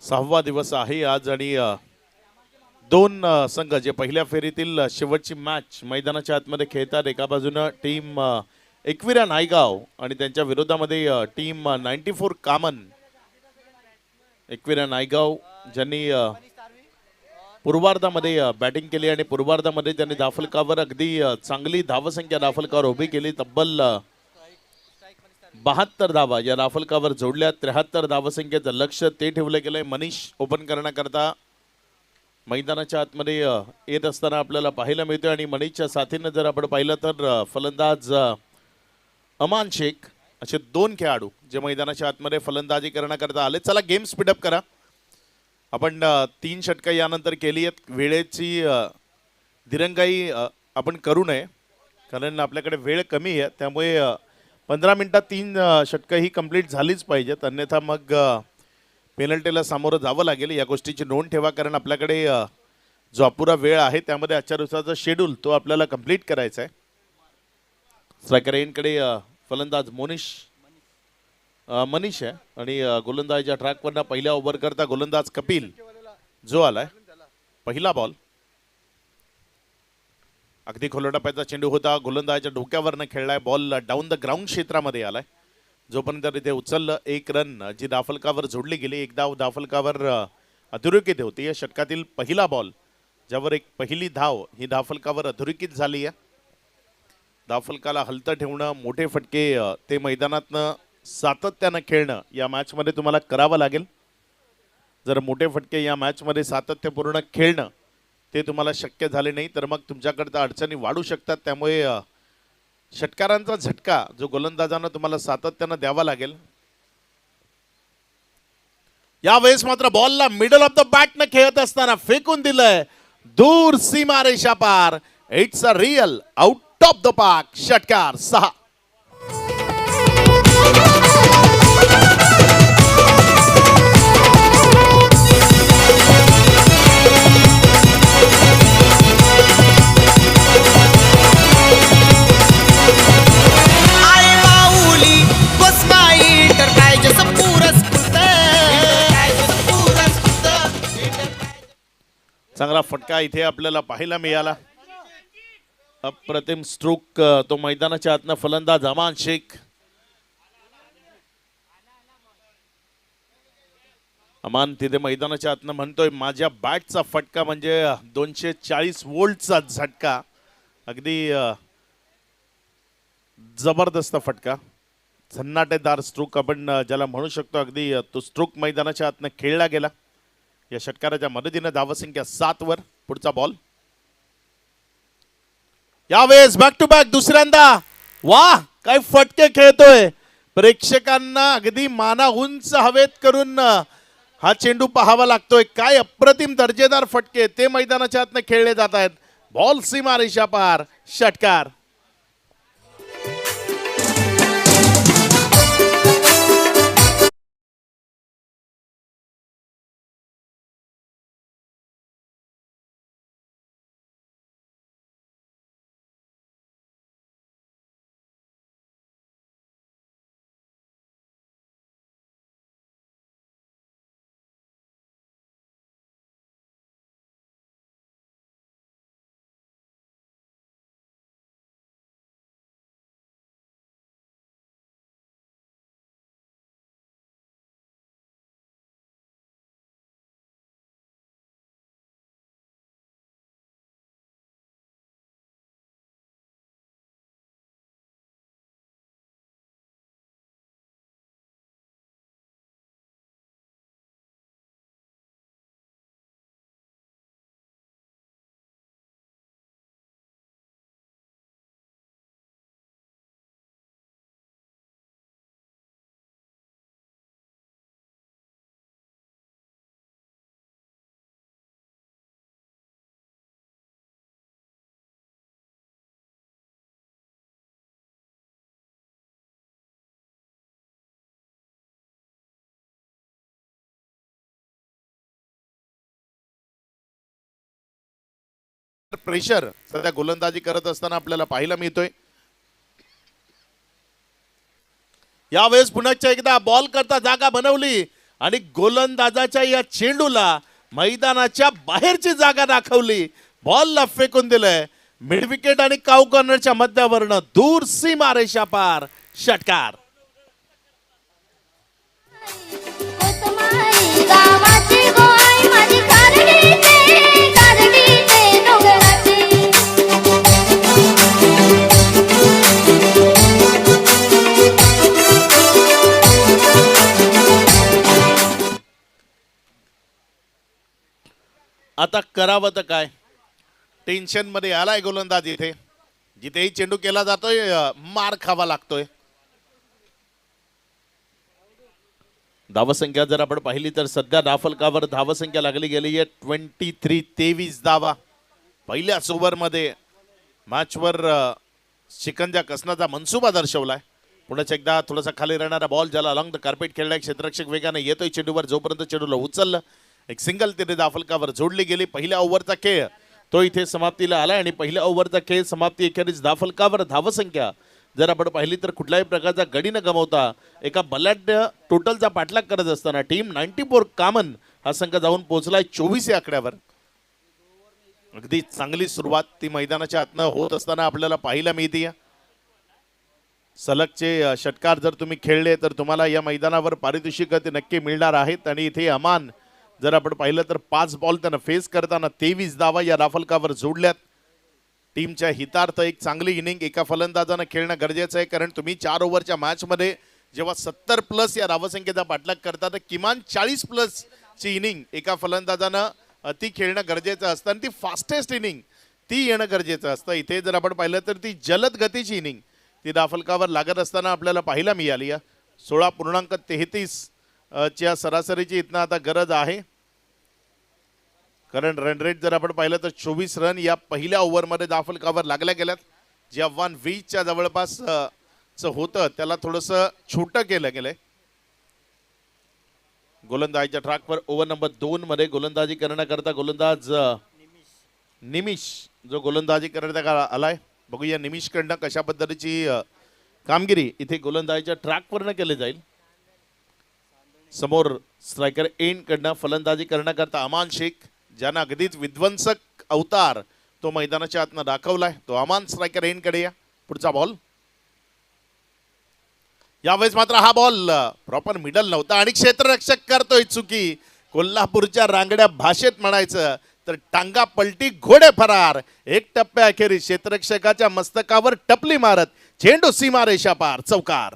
सहावा दिवस आहे आज आणि 2 संघ जे पहिल्या फेरीतील शेवटची मॅच मैदानाच्या आतमध्ये खेळतात. एका बाजूनं टीम एकविरा नायगाव आणि त्यांच्या विरोधामध्ये टीम 94 कामन. एकविरा नायगाव ज्यांनी पूर्वार्धामध्ये बॅटिंग केली आणि पूर्वार्धामध्ये त्यांनी धावफलकावर अगदी चांगली धावसंख्या धावफलकावर उभी केली. तब्बल 72 धावा या धावफलकावर जोडल्या. 73 धावसंख्येचं लक्ष ते ठेवलं गेलंय. मनीष ओपन करण्याकरता मैदानाच्या आतमध्ये येत असताना आपल्याला पाहायला मिळतोय आणि मनीषच्या साथीनं जर आपण पाहिलं तर फलंदाज अमान शेख असे 2 खेळाडू जे मैदानाच्या आतमध्ये फलंदाजी करण्याकरता आले. चला गेम स्पीडअप करा. आपण 3 षटकं यानंतर केली आहेत. वेळेची दिरंगाई आपण करू नये कारण आपल्याकडे वेळ कमी आहे. त्यामुळे 15 मिनिटात 3 षटकं ही कंप्लीट झालीच पाहिजेत. अन्यथा मग पेनल्टीला सामोरं जावं लागेल. या गोष्टीची नोंद ठेवा कारण आपल्याकडे जो अपुरा वेळ आहे त्यामध्ये आजच्या दिवसाचा शेड्यूल तो आपल्याला कंप्लीट करायचा आहे. स्ट्रायकर एंडकडे फलंदाज मनीष आहे आणि गोलंदाजीच्या ट्रॅकवरनं पहिल्या ओव्हर करता गोलंदाज कपिल जो आलाय. पहिला बॉल अगदी खोल टप्प्याचा चेंडू होता. गोलंदाजाच्या डोक्यावरनं खेळलाय. बॉल डाऊन द ग्राउंड क्षेत्रामध्ये आलाय. जोपर्यंत तिथे उचललं 1 रन जी धावफलकावर जोडली गेली. एक धाव धावफलकावर अधोरेखित होती. या षटकातील पहिला बॉल ज्यावर एक पहिली धाव ही धावफलकावर अधोरेखित झाली आहे. धावफलकाला हलतं ठेवणं, मोठे फटके ते मैदानातनं सातत्यानं खेळणं या मॅचमध्ये तुम्हाला करावं लागेल. जर मोठे फटके या मॅचमध्ये सातत्यपूर्ण खेळणं ते तुम्हाला शक्य झाले नाही तर मग तुमच्याकडे अडचणी वाढू शकतात. त्यामुळे षटकारांचा झटका जो गोलंदाजांना तुम्हाला सातत्यानं द्यावा लागेल. यावेळेस मात्र बॉलला मिडल ऑफ द बॅटनं खेळत असताना फेकून दिलंय दूर सीमा रेषा पार. It's a real out of the park. षटकार 6. चांगला फटका इथे आपल्याला पाहायला मिळाला. अप्रतिम स्ट्रोक तो मैदानाच्या आतनं फलंदाज अमान शेख. अमान तिथे मैदानाच्या आतनं म्हणतोय माझ्या बॅटचा फटका म्हणजे 240 वोल्टचा झटका. अगदी जबरदस्त फटका, झन्नाटेदार स्ट्रोक आपण ज्याला म्हणू शकतो. अगदी तो स्ट्रोक मैदानाच्या आतनं खेळला गेला. या षटकाराच्या मदतीने धावसंख्या 7 वर. पुढचा बॉल. यावेळेस बॅक टू बॅक दुसऱ्यांदा. वाह, काय फटके खेळतोय. प्रेक्षकांना अगदी माना उंच हवेत करून हा चेंडू पाहावा लागतोय. काय अप्रतिम दर्जेदार फटके ते मैदानाच्या आतनं खेळले जात आहेत. बॉल सीमारेषा पार, षटकार. प्रेशर सध्या गोलंदाजी करत असताना आपल्याला पाहायला मिळतोय. यावेळेस पुन्हा एकदा बॉल करता जागा बनवली आणि गोलंदाजाच्या या चेंडूला मैदानाच्या बाहेरची जागा दाखवली. बॉलला फेकून दिलंय. मिड विकेट आणि काऊ कॉर्नरच्या मध्यावरनं दूर सीमारेषा पार, षटकार. गावाची गोई माझी कारडीचे डोंगराची. आता करावं तर काय. टेन्शन मध्ये आलाय गोलंदाज. इथे जिथेही चेंडू केला जातोय मार खावा लागतोय. धावसंख्या जर आपण पाहिली तर सध्या धावफलकावर धावसंख्या लागली गेली आहे 23 धावा. पहिल्याच ओव्हरमध्ये मॅचवर शिकंजा कसण्याचा मनसुबा दर्शवलाय. पुन्हा एकदा थोडासा खाली राहणारा बॉल ज्याला अलॉंग द कार्पेट खेळलाय. क्षेत्ररक्षक वेगाने येतोय चेंडूवर. जोपर्यंत चेंडूला उचललं एक सिंगल तिथे धावफलकावर जोडली गेली. पहिल्या ओव्हरचा खेळ तो इथे समाप्तीला आला आणि पहिल्या ओव्हरचा खेळ समाप्ती अखेरीस धावफलकावर धावसंख्या जर आपण पाहिली तर कुठल्याही प्रकारचा गडी न गमावता एका बलाढ्य टोटलचा पाठलाग करत असताना टीम 94 कामन हा संघ जाऊन पोहोचलाय 24 या आकड्यावर. अगदी चांगली सुरुवात ती मैदानाच्या आतनं होत असताना आपल्याला पाहायला मिळते. सलगचे षटकार जर तुम्ही खेळले तर तुम्हाला या मैदानावर पारितोषिक ते नक्की मिळणार आहेत. आणि इथे अमान जर आपण पाहिलं तर 5 बॉल त्यांना फेस करताना 23 धावा या धावफलकावर जोडल्यात. टीमच्या हितार्थ एक चांगली इनिंग एका फलंदाजानं खेळणं गरजेचं आहे. कारण तुम्ही 4 ओव्हरच्या मॅचमध्ये जेव्हा 70+ या धावसंख्येचा पाठलाग करता तर किमान 40+ ची इनिंग एका फलंदाजानं ती खेळणं गरजेचं असतं आणि ती फास्टेस्ट इनिंग ती येणं गरजेचं असतं. इथे जर आपण पाहिलं तर ती जलद गतीची इनिंग ती धावफलकावर लागत असताना आपल्याला पाहायला मिळाली. 16.33 च्या सरासरीची इथनं आता गरज आहे. कारण रन रेट जर आपण पाहिलं तर 24 रन या पहिल्या ओव्हरमध्ये धावफलकावर लागल्या गेल्यात. जे आव्हान 20च्या जवळपास होतं त्याला थोडंसं छोटं केलं गेलंय. गोलंदाजीच्या ट्रॅकवर ओव्हर नंबर 2 मध्ये गोलंदाजी करण्याकरता गोलंदाज निमिष जो गोलंदाजी करण्यात आलाय. बघूया निमिषकडनं कशा पद्धतीची कामगिरी इथे गोलंदाजीच्या ट्रॅकवरनं केली जाईल. समोर स्ट्रायकर एंड कडनं फलंदाजी करण्याकरता अमान शेख ज्यांना अगदीच विध्वंसक अवतार तो मैदानाच्या आतनं दाखवलाय. तो अमान स्ट्रायकर एंड कडे या. पुढचा बॉल. यावेळेस मात्र हा बॉल प्रॉपर मिडल नव्हता आणि क्षेत्ररक्षक करतोय चुकी. कोल्हापूरच्या रांगड्या भाषेत म्हणायचं तर टांगा पलटी घोडे फरार. एक टप्प्या अखेरीस क्षेत्ररक्षकाच्या मस्तकावर टपली मारत चेंडू सीमारेषा पार, चौकार.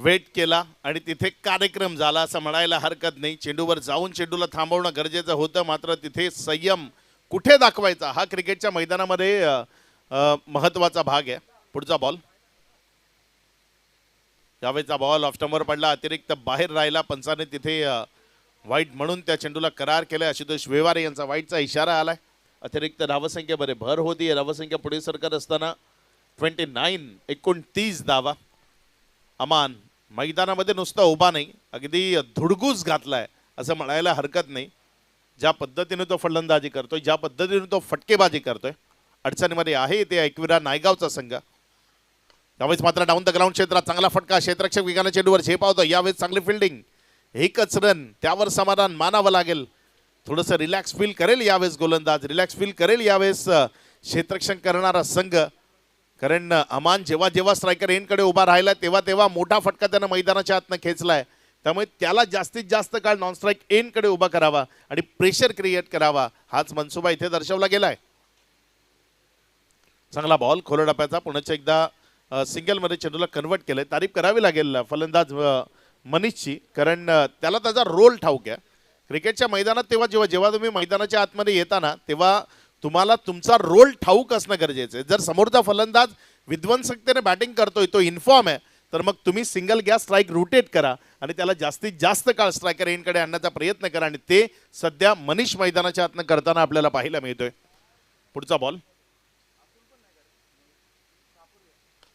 वेट केला आणि तिथे कार्यक्रम झाला असं म्हणायला हरकत नाही. चेंडूवर जाऊन चेंडूला थांबवणं गरजेचं होतं, मात्र तिथे संयम कुठे दाखवायचा हा क्रिकेटच्या मैदानामध्ये महत्वाचा भाग आहे. पुढचा बॉल, यावेळेचा बॉल ऑफ स्टंपवर पडला, अतिरिक्त बाहेर राहिला. पंचाने तिथे वाईट म्हणून त्या चेंडूला करार केलाय. आशुतोष व्यवहारे यांचा वाईटचा इशारा आलाय. अतिरिक्त धावसंख्येमध्ये भर होती. धावसंख्या पुढे सरकत असताना 29 धावा. अमान मैदानामध्ये नुसता उभा नाही, अगदी धुडगूस घातलाय असं म्हणायला हरकत नाही. ज्या पद्धतीने तो फलंदाजी करतोय, ज्या पद्धतीने तो फटकेबाजी करतोय, अडचणीमध्ये आहे ते एकविरा नायगावचा संघ. यावेळेस मात्र डाऊन द ग्राउंड क्षेत्रात चांगला फटका, क्षेत्ररक्षक वेगाने चेंडूवर झेपावतो. यावेळेस चांगली फिल्डिंग, एकच रन, त्यावर समाधान मानावं लागेल. थोडंसं रिलॅक्स फील करेल यावेळेस गोलंदाज, रिलॅक्स फील करेल यावेळेस क्षेत्ररक्षण करणारा संघ. कारण अमान जेव्हा जेव्हा स्ट्रायकर एंडकडे उभा राहिला तेव्हा तेव्हा मोठा फटका त्यानं मैदानाच्या आतनं खेचलाय. त्यामुळे त्याला जास्तीत जास्त काळ नॉन स्ट्राईक एंडकडे उभा करावा आणि प्रेशर क्रिएट करावा, हाच मनसुबा इथे दर्शवला गेलाय. चांगला बॉल खोल डप्प्याचा, पुण्याच्या एकदा सिंगलमध्ये चेंडूला कन्वर्ट केलंय. तारीफ करावी लागेल फलंदाज मनीषची, कारण त्याला त्याचा रोल ठाऊक आहे क्रिकेटच्या मैदानात. तेव्हा जेव्हा तुम्ही मैदानाच्या आतमध्ये येताना तेव्हा तुम्हाला तुमचा रोल ठाऊक असणं गरजेचं आहे. जर समोरचा फलंदाज विध्वंसकतेने बॅटिंग करतोय, तो इन्फॉर्म आहे, तर मग तुम्ही सिंगल गॅस स्ट्राईक रोटेट करा आणि त्याला जास्तीत जास्त काळ स्ट्रायकर एंडकडे आणण्याचा प्रयत्न करा. आणि ते सध्या मनीष मैदानाच्या आतनं करताना आपल्याला पाहायला मिळतोय. पुढचा बॉल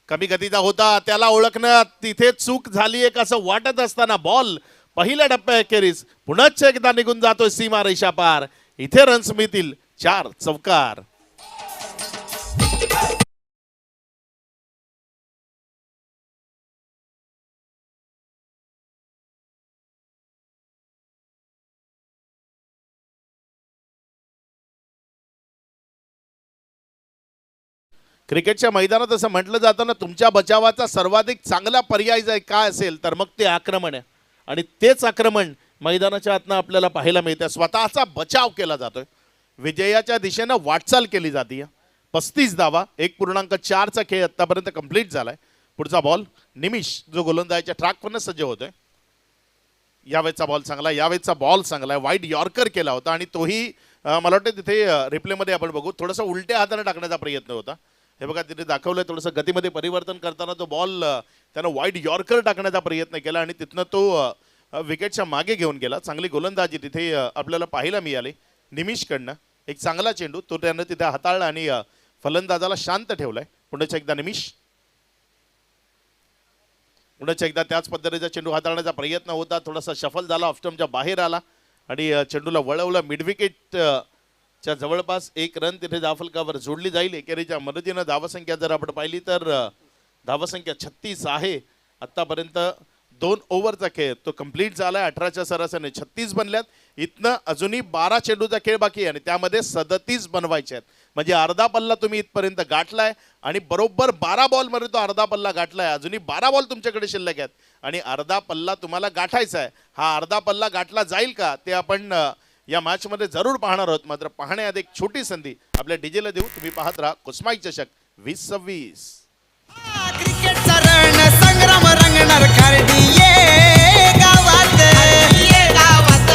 कमी गतीचा होता, त्याला ओळखणं तिथे चूक झाली एक असं वाटत असताना बॉल पहिल्या टप्प्याखेरीज पुन्हा एकदा निघून जातोय सीमा रेषा पार. इथे रन्स मिळतील 4 चौकार. क्रिकेटच्या मैदानात असं म्हटलं जातं ना, तुमच्या बचावाचा सर्वाधिक चांगला पर्याय जर काय असेल तर मग ते आक्रमण आहे. आणि तेच आक्रमण मैदानाच्या आतनं आपल्याला पाहायला मिळतं. स्वतःचा बचाव केला जातोय, विजयाच्या दिशेनं वाटचाल केली जाते. 35 धावा, 1.4चा खेळ आतापर्यंत कंप्लीट झालाय. पुढचा बॉल निमिष जो गोलंदाजीच्या ट्रॅकवरनं सज्ज होतोय. यावेळेचा बॉल चांगला, यावेळेचा बॉल चांगला आहे. वाईड यॉर्कर केला होता आणि तोही मला वाटतं तिथे रिप्लेमध्ये आपण बघू थोडंसं उलट्या हाताने टाकण्याचा प्रयत्न होता. हे बघा तिथे दाखवलंय, थोडंसं गतीमध्ये परिवर्तन करताना तो बॉल त्यानं वाईड यॉर्कर टाकण्याचा प्रयत्न केला आणि तिथनं तो विकेटच्या मागे घेऊन गेला. चांगली गोलंदाजी तिथे आपल्याला पाहायला मिळाली निमिषकडनं. एक चांगला चेंडू तो त्यानं तिथे हाताळला आणि फलंदाजाला शांत ठेवलाय. पुण्याच्या एकदा निमिष, पुण्याच्या एकदा त्याच पद्धतीचा चेंडू हाताळण्याचा प्रयत्न होता, थोडासा शफल झाला, ऑफस्टंपच्या बाहेर आला आणि चेंडूला वळवलं. मिडविकेट च्या जवळपास 1 रन तिथे धावफलकावर जोडली जाईल. एकेरीच्या मदतीनं धावसंख्या जर आपण पाहिली तर धावसंख्या 36 आहे. आतापर्यंत 2 ओव्हरचा खेळ तो कंप्लीट झालाय. 18च्या सरासरीने 36 बनल्यात. इथनं अजूनही 12 चेंडूचा खेळ बाकी आहे आणि त्यामध्ये 37 बनवायचे आहेत. म्हणजे अर्धा पल्ला तुम्ही इथपर्यंत गाठलाय आणि बरोबर 12 बॉलमध्ये तो अर्धा पल्ला गाठलाय. अजूनही 12 बॉल तुमच्याकडे शिल्लक आहेत आणि अर्धा पल्ला तुम्हाला गाठायचा आहे. हा अर्धा पल्ला गाठला जाईल का ते आपण या मॅचमध्ये जरूर पाहणार आहोत. मात्र पाहण्याआधी एक छोटी संधी आपल्या डीजेला देऊ. तुम्ही पाहत राहा कुस्माई चषक 2026. क्रिकेटचा रण संग्राम रंगणार खारडी ये गावात, ये गावात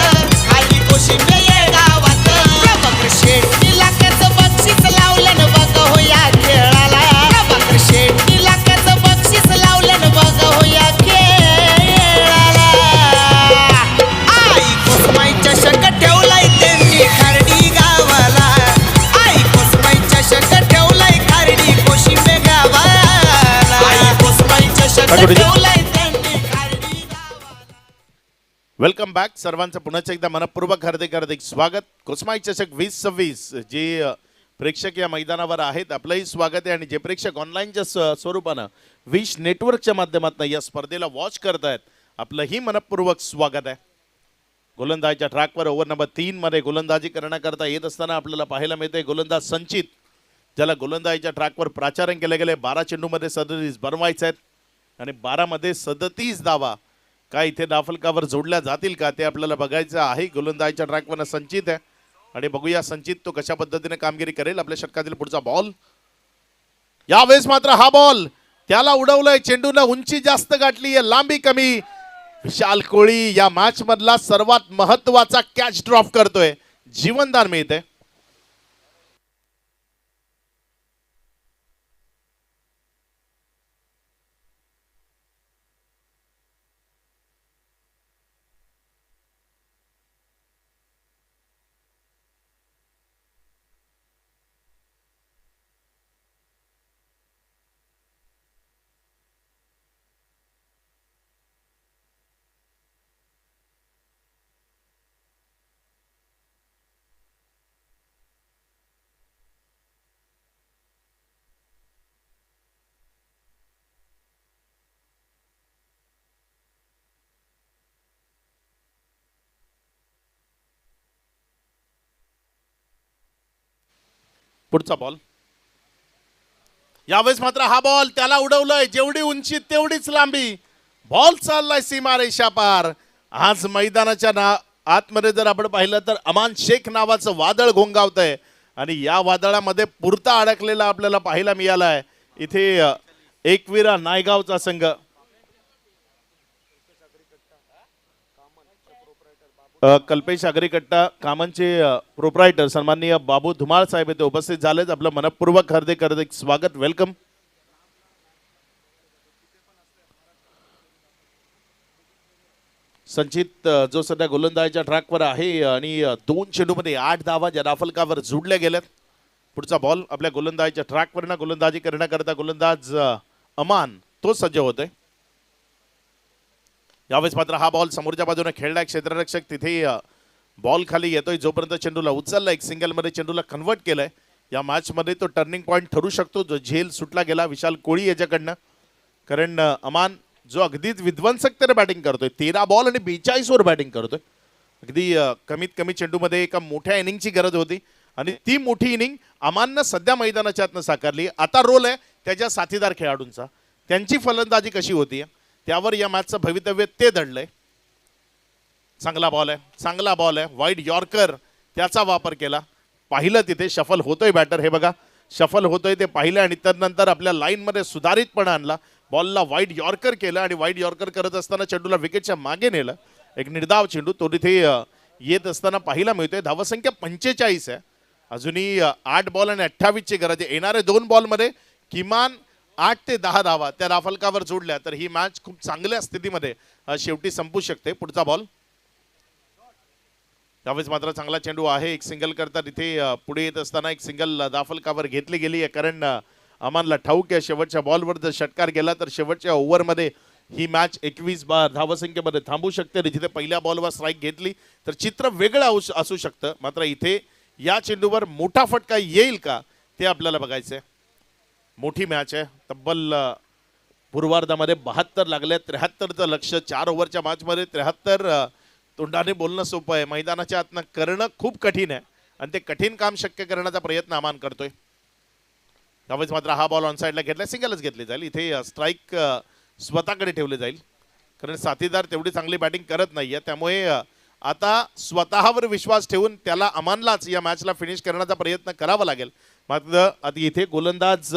खाली कोशिंबे ये गावात. प्रभाकर शेट्टी लाखाचं बक्षीस लावलं न बघ हो या खेळाला. प्रभाकर शेट्टी लाखाचं बक्षीस लावलं न बघ हो या खेळाला. आई कोस्माई चषक ठेवलाय त्यांनी खारडी गावाला. आई कोस्माई चषक ठेवलाय खारडी कोशिंबे गावाला. वेलकम बॅक सर्वांचं पुन्हा एकदा मनपूर्वक हार्दिक स्वागत. कुस्माई चषक 2026 जे प्रेक्षक या मैदानावर आहेत आपलंही स्वागत आहे आणि जे प्रेक्षक ऑनलाईनच्या स्वरूपानं विश नेटवर्कच्या माध्यमातून या स्पर्धेला वॉच करतायत आपलंही मनपूर्वक स्वागत आहे. गोलंदाजीच्या ट्रॅकवर ओव्हर नंबर 3 मध्ये गोलंदाजी करण्याकरता येत असताना आपल्याला पाहायला मिळते गोलंदाज संचित, ज्याला गोलंदाजीच्या ट्रॅकवर प्राचारण केले गेले. 12 चेंडूमध्ये 37 बनवायचे आहेत आणि 12 मध्ये 37 धावा काय इथे धावफलकावर जोडल्या जातील का ते आपल्याला बघायचं आहे. गोलंदाजीच्या ट्रॅकवर संचित आहे आणि बघूया संचित तो कशा पद्धतीने कामगिरी करेल. आपल्या षटकातील पुढचा बॉल, यावेळेस मात्र हा बॉल त्याला उडवलंय, चेंडूला उंची जास्त गाठली आहे, लांबी कमी. विशाल कोळी या मॅच मधला सर्वात महत्वाचा कॅच ड्रॉप करतोय, जीवनदान मिळते. पुढचा बॉल. यावेळेस मात्र हा बॉल त्याला उडवलंय, जेवढी उंची तेवढीच लांबी. बॉल चाललाय सीमारेषा पार. आज मैदानाच्या आतमध्ये जर आपण पाहिलं तर अमान शेख नावाचं वादळ घोंगावतंय आणि या वादळामध्ये पुरता अडकलेला आपल्याला पाहायला मिळालाय. इथे एकविरा नायगावचा संघ. कल्पेश आगरीकट्टा कामांचे प्रोप्रायटर सन्माननीय बाबू धुमाळ साहेब येथे उपस्थित झालेत. आपलं मनपूर्वक हार्दिक स्वागत, वेलकम. संचित जो सध्या गोलंदाजीच्या ट्रॅकवर आहे आणि 2 चेंडूमध्ये 8 धावा ज्या राफलकावर जोडल्या गेल्यात. पुढचा बॉल आपल्या गोलंदाजीच्या ट्रॅकवर गोलंदाजी करण्याकरता गोलंदाज अमान तो सज्ज होतोय. यावेळेस मात्र हा बॉल समोरच्या बाजूने खेळलाय क्षेत्ररक्षक, तिथे बॉल खाली येतोय. जोपर्यंत चेंडूला उचलला, एक सिंगलमध्ये चेंडूला कन्वर्ट केलंय. या मॅचमध्ये तो टर्निंग पॉईंट ठरू शकतो जो झेल सुटला गेला विशाल कोळी याच्याकडनं. कारण अमान जो अगदीच विध्वंसकतेने बॅटिंग करतोय, 13 बॉल आणि 42 वर बॅटिंग करतोय. अगदी कमीत कमी चेंडूमध्ये एका मोठ्या इनिंगची गरज होती आणि ती मोठी इनिंग अमाननं सध्या मैदानाच्या आतनं साकारली. आता रोल आहे त्याच्या साथीदार खेळाडूंचा, त्यांची फलंदाजी कशी होती त्यावर या मॅचचं भवितव्य ते दडलंय. चांगला बॉल आहे, चांगला बॉल आहे. वाईड यॉर्कर त्याचा वापर केला. पाहिलं तिथे शफल होतोय बॅटर, हे बघा शफल होतोय ते पाहिलं आणि त्यानंतर आपल्या लाईनमध्ये सुधारितपणा आणला. बॉलला वाईड यॉर्कर केलं आणि वाईड यॉर्कर करत असताना चेंडूला विकेटच्या मागे नेलं. एक निर्धाव चेंडू तो तिथे येत असताना पाहायला मिळतोय. धावसंख्या 45 आहे. अजूनही 8 बॉल आणि 28 ची गरज आहे. येणारे 2 बॉलमध्ये किमान 8 ते 10 धावा त्या राफलकावर जोडल्या तर ही मॅच खूप चांगल्या स्थितीमध्ये शेवटी संपू शकते. पुढचा बॉल. त्यावेळेस मात्र चांगला चेंडू आहे. एक सिंगल करता तिथे पुढे येत असताना एक सिंगल राफलकावर घेतली गेली आहे. कारण अमानला ठाऊक आहे शेवटच्या बॉलवर जर षटकार गेला तर शेवटच्या ओव्हरमध्ये ही मॅच 21 धावसंख्येमध्ये थांबू शकते. जिथे पहिल्या बॉलवर स्ट्राईक घेतली तर चित्र वेगळं असू शकतं. मात्र इथे या चेंडूवर मोठा फटका येईल का ते आपल्याला बघायचं आहे. मोठी मॅच आहे. तब्बल पूर्वार्धामध्ये 72 लागले, 73चं लक्ष. 4 ओव्हरच्या मॅचमध्ये 73 तोंडाने बोलणं सोपं आहे, मैदानाच्या आतनं करणं खूप कठीण आहे आणि ते कठीण काम शक्य करण्याचा प्रयत्न अमान करतोय. त्यावेळेस मात्र हा बॉल ऑन साईडला घेतला, सिंगलच घेतली जाईल. इथे स्ट्राईक स्वतःकडे ठेवले जाईल कारण साथीदार तेवढी चांगली बॅटिंग करत नाहीये. त्यामुळे आता स्वतःवर विश्वास ठेवून त्याला अमानलाच या मॅचला फिनिश करण्याचा प्रयत्न करावा लागेल. मात्र आता इथे गोलंदाज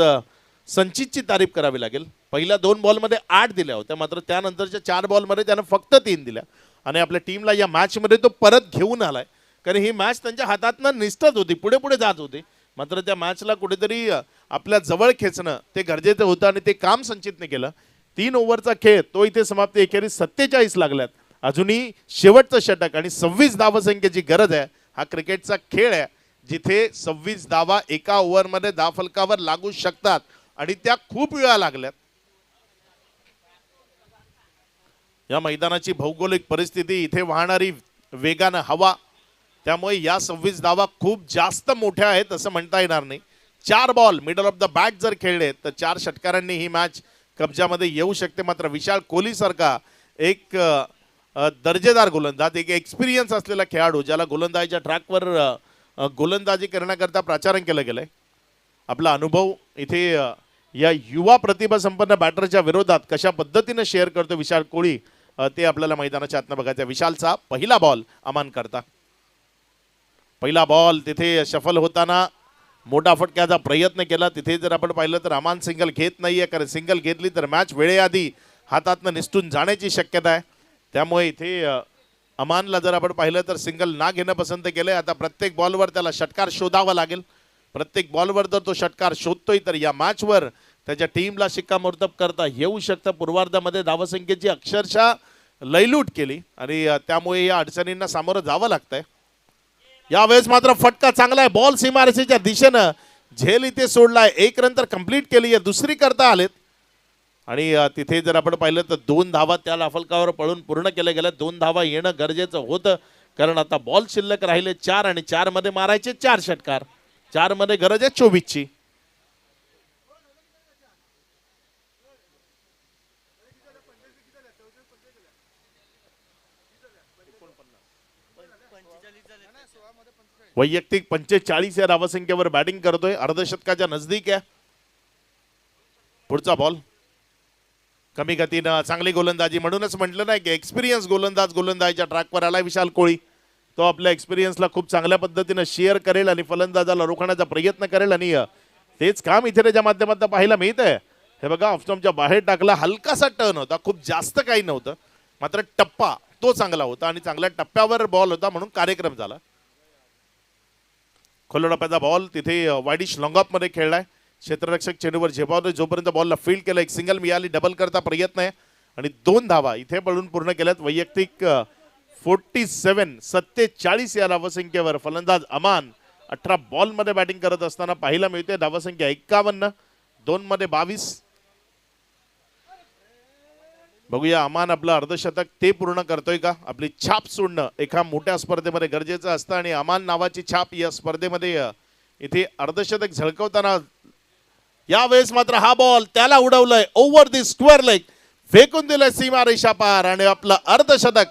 संचितची तारीफ करावी लागेल. पहिल्या 2 बॉलमध्ये 8 दिल्या होत्या, मात्र त्यानंतरच्या 4 बॉलमध्ये त्यानं फक्त 3 दिल्या आणि आपल्या टीमला या मॅचमध्ये तो परत घेऊन आलाय. कारण ही मॅच त्यांच्या हातातनं निसटत होती, पुढे पुढे जात होती. मात्र त्या मॅचला कुठेतरी आपल्या जवळ खेचणं ते गरजेचं होतं आणि ते काम संचितने केलं. 3 ओव्हरचा खेळ तो इथे समाप्त. एखेरीस 47 लागल्यात. अजूनही शेवटचं षटक आणि 26 धावसंख्येची गरज आहे. हा क्रिकेटचा खेळ आहे जिथे 26 धावा एका ओव्हरमध्ये धावफलकावर लागू शकतात आणि त्या खूप वेळा लागल्यात. या मैदानाची भौगोलिक परिस्थिती, इथे वाहणारी वेगानं हवा, त्यामुळे या 26 धावा खूप जास्त मोठ्या आहेत असं म्हणता येणार नाही. 4 ball middle of the bat जर खेळले तर 4 षटकारांनी ही मॅच कब्जामध्ये येऊ शकते. मात्र विशाल कोहली सारखा एक दर्जेदार गोलंदाज, एक एक्सपिरियन्स असलेला खेळाडू ज्याला गोलंदाजीच्या ट्रॅकवर गोलंदाजी करण्याकरता प्राचारण केलं गेलंय, आपला अनुभव इथे या युवा प्रतिभा संपन्न बॅटरच्या विरोधात कशा पद्धतीने शेअर करतो विशाल कोहली ते आपल्याला मैदानाच्या आतनं बघायचं. विशालचा पहिला बॉल अमान करता. पहिला बॉल तिथे शफल होताना मोठा फटक्याचा प्रयत्न केला. तिथे जर आपण पाहिलं तर अमान सिंगल घेत नाहीये, कारण सिंगल घेतली तर मॅच वेळेआधी हातातनं निसटून जाण्याची शक्यता आहे. त्यामुळे इथे अमानला जर आपण पाहिलं तर सिंगल ना घेणं पसंत केलंय. आता प्रत्येक बॉलवर त्याला षटकार शोधावा लागेल. प्रत्येक बॉलवर जर तो षटकार शोधतोय तर या मॅचवर त्याच्या टीमला शिक्कामोर्तब करता येऊ शकतं. पूर्वार्धामध्ये धावसंख्येची अक्षरशः लयलूट केली आणि त्यामुळे या अडचणींना सामोरं जावं लागतंय. यावेळेस मात्र फटका चांगला आहे. बॉल सीमारेषेच्या दिशेनं झेल इथे सोडलाय. एक रन तर कंप्लीट केली आहे, दुसरी करता आलेत. आणि तिथे जर आपण पाहिलं तर 2 धावा त्या लाफलकावर पळून पूर्ण केल्या गेल्या. 2 धावा येणं गरजेचं होतं, कारण आता बॉल शिल्लक राहिले 4 आणि 4 मध्ये मारायचे 4 षटकार. 4 मध्ये गरज आहे 24ची. वैयक्तिक 45 या धावसंख्येवर बॅटिंग करतोय. अर्धशतकाच्या नजदीक आहे. पुढचा बॉल कमी गतीनं चांगली गोलंदाजी, म्हणूनच म्हटलं नाही की एक्सपिरियन्स गोलंदाजीच्या ट्रॅकवर आला विशाल कोळी. तो आपल्या एक्सपिरियन्सला खूप चांगल्या पद्धतीनं शेअर करेल आणि फलंदाजाला रोखण्याचा प्रयत्न करेल. आणि तेच काम इथे त्याच्या माध्यमातून पाहायला मिळत आहे. हे बघा, ऑफस्टॉमच्या बाहेर टाकला. हलकासा टर्न होता, खूप जास्त काही नव्हतं, मात्र टप्पा तो चांगला होता आणि चांगल्या टप्प्यावर बॉल होता, म्हणून कार्यक्रम झाला. खोल टप्प्याचा बॉल तिथे वाईडिश लॉंग ऑफ मध्ये खेळलाय. क्षेत्ररक्षक चेंडूवर झेपावतोय. जोपर्यंत बॉलला फील्ड केलं, एक सिंगल मिळाली. डबल करता प्रयत्न आहे आणि 2 धावा इथे पळून पूर्ण केल्यात. वैयक्तिक 47 या धावसंख्येवर फलंदाज अमान 18 बॉल मध्ये बॅटिंग करत असताना पाहायला मिळते. धावसंख्या 51, 2 मध्ये 22. बघूया अमान आपलं अर्धशतक ते पूर्ण करतोय का. आपली छाप सोडणं एका मोठ्या स्पर्धेमध्ये गरजेचं असतं आणि अमान नावाची छाप या स्पर्धेमध्ये इथे अर्धशतक झळकवताना यावेळेस मात्र हा बॉल त्याला उडवलंय. ओव्हर दी स्क्वेअर लेग फेकून दिलंय सीमा रेषा पार आणि आपलं अर्धशतक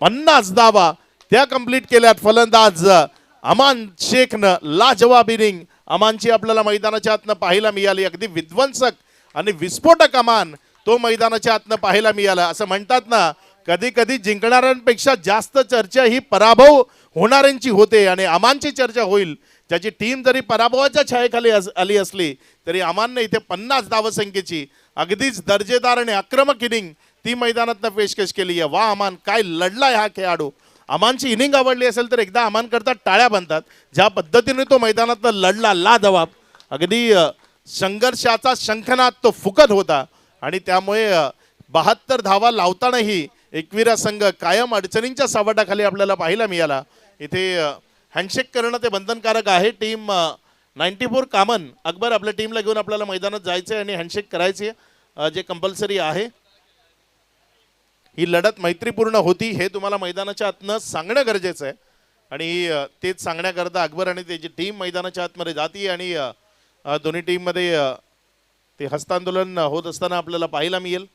50 धावा त्या कंप्लीट केल्यात फलंदाज अमान शेखनं. लाजवाब इनिंग अमानची आपल्याला मैदानाच्या आतनं पाहायला मिळाली. अगदी विध्वंसक आणि विस्फोटक अमान तो मैदानाच्या आतनं पाहायला मिळाला. असं म्हणतात ना, कधी कधी जिंकणाऱ्यांपेक्षा जास्त चर्चा ही पराभव होणाऱ्यांची होते आणि अमानची चर्चा होईल. ज्याची टीम जरी पराभवाच्या छायेखाली आली असली तरी अमानने इथे 50 धावसंख्येची अगदीच दर्जेदार आणि आक्रमक इनिंग ती मैदानातनं पेशकश केली आहे. वा अमान, काय लढलाय हा खेळाडू. अमानची इनिंग आवडली असेल तर एकदा अमान करता टाळ्या बनतात. ज्या पद्धतीने तो मैदानातनं लढला, लाजवाब. अगदी संघर्षाचा शंखनाद तो फुकत होता आणि त्यामुळे 72 धावा लावतानाही एकविरा संघ कायम अडचणींच्या सावटाखाली आपल्याला पाहायला मिळाला. इथे हँडशेक करणं ते बंधनकारक आहे. टीम 94 कामन अकबर आपल्या टीमला घेऊन आपल्याला मैदानात जायचं आहे आणि हँडशेक करायची जे कंपल्सरी आहे. ही लढत मैत्रीपूर्ण होती हे तुम्हाला मैदानाच्या आतनं सांगणं गरजेचं आहे आणि तेच सांगण्याकरता अकबर आणि त्याची टीम मैदानाच्या आतमध्ये जाती आणि दोन्ही टीममध्ये ते हस्तांदोलन होत असताना आपल्याला पाहायला मिळेल.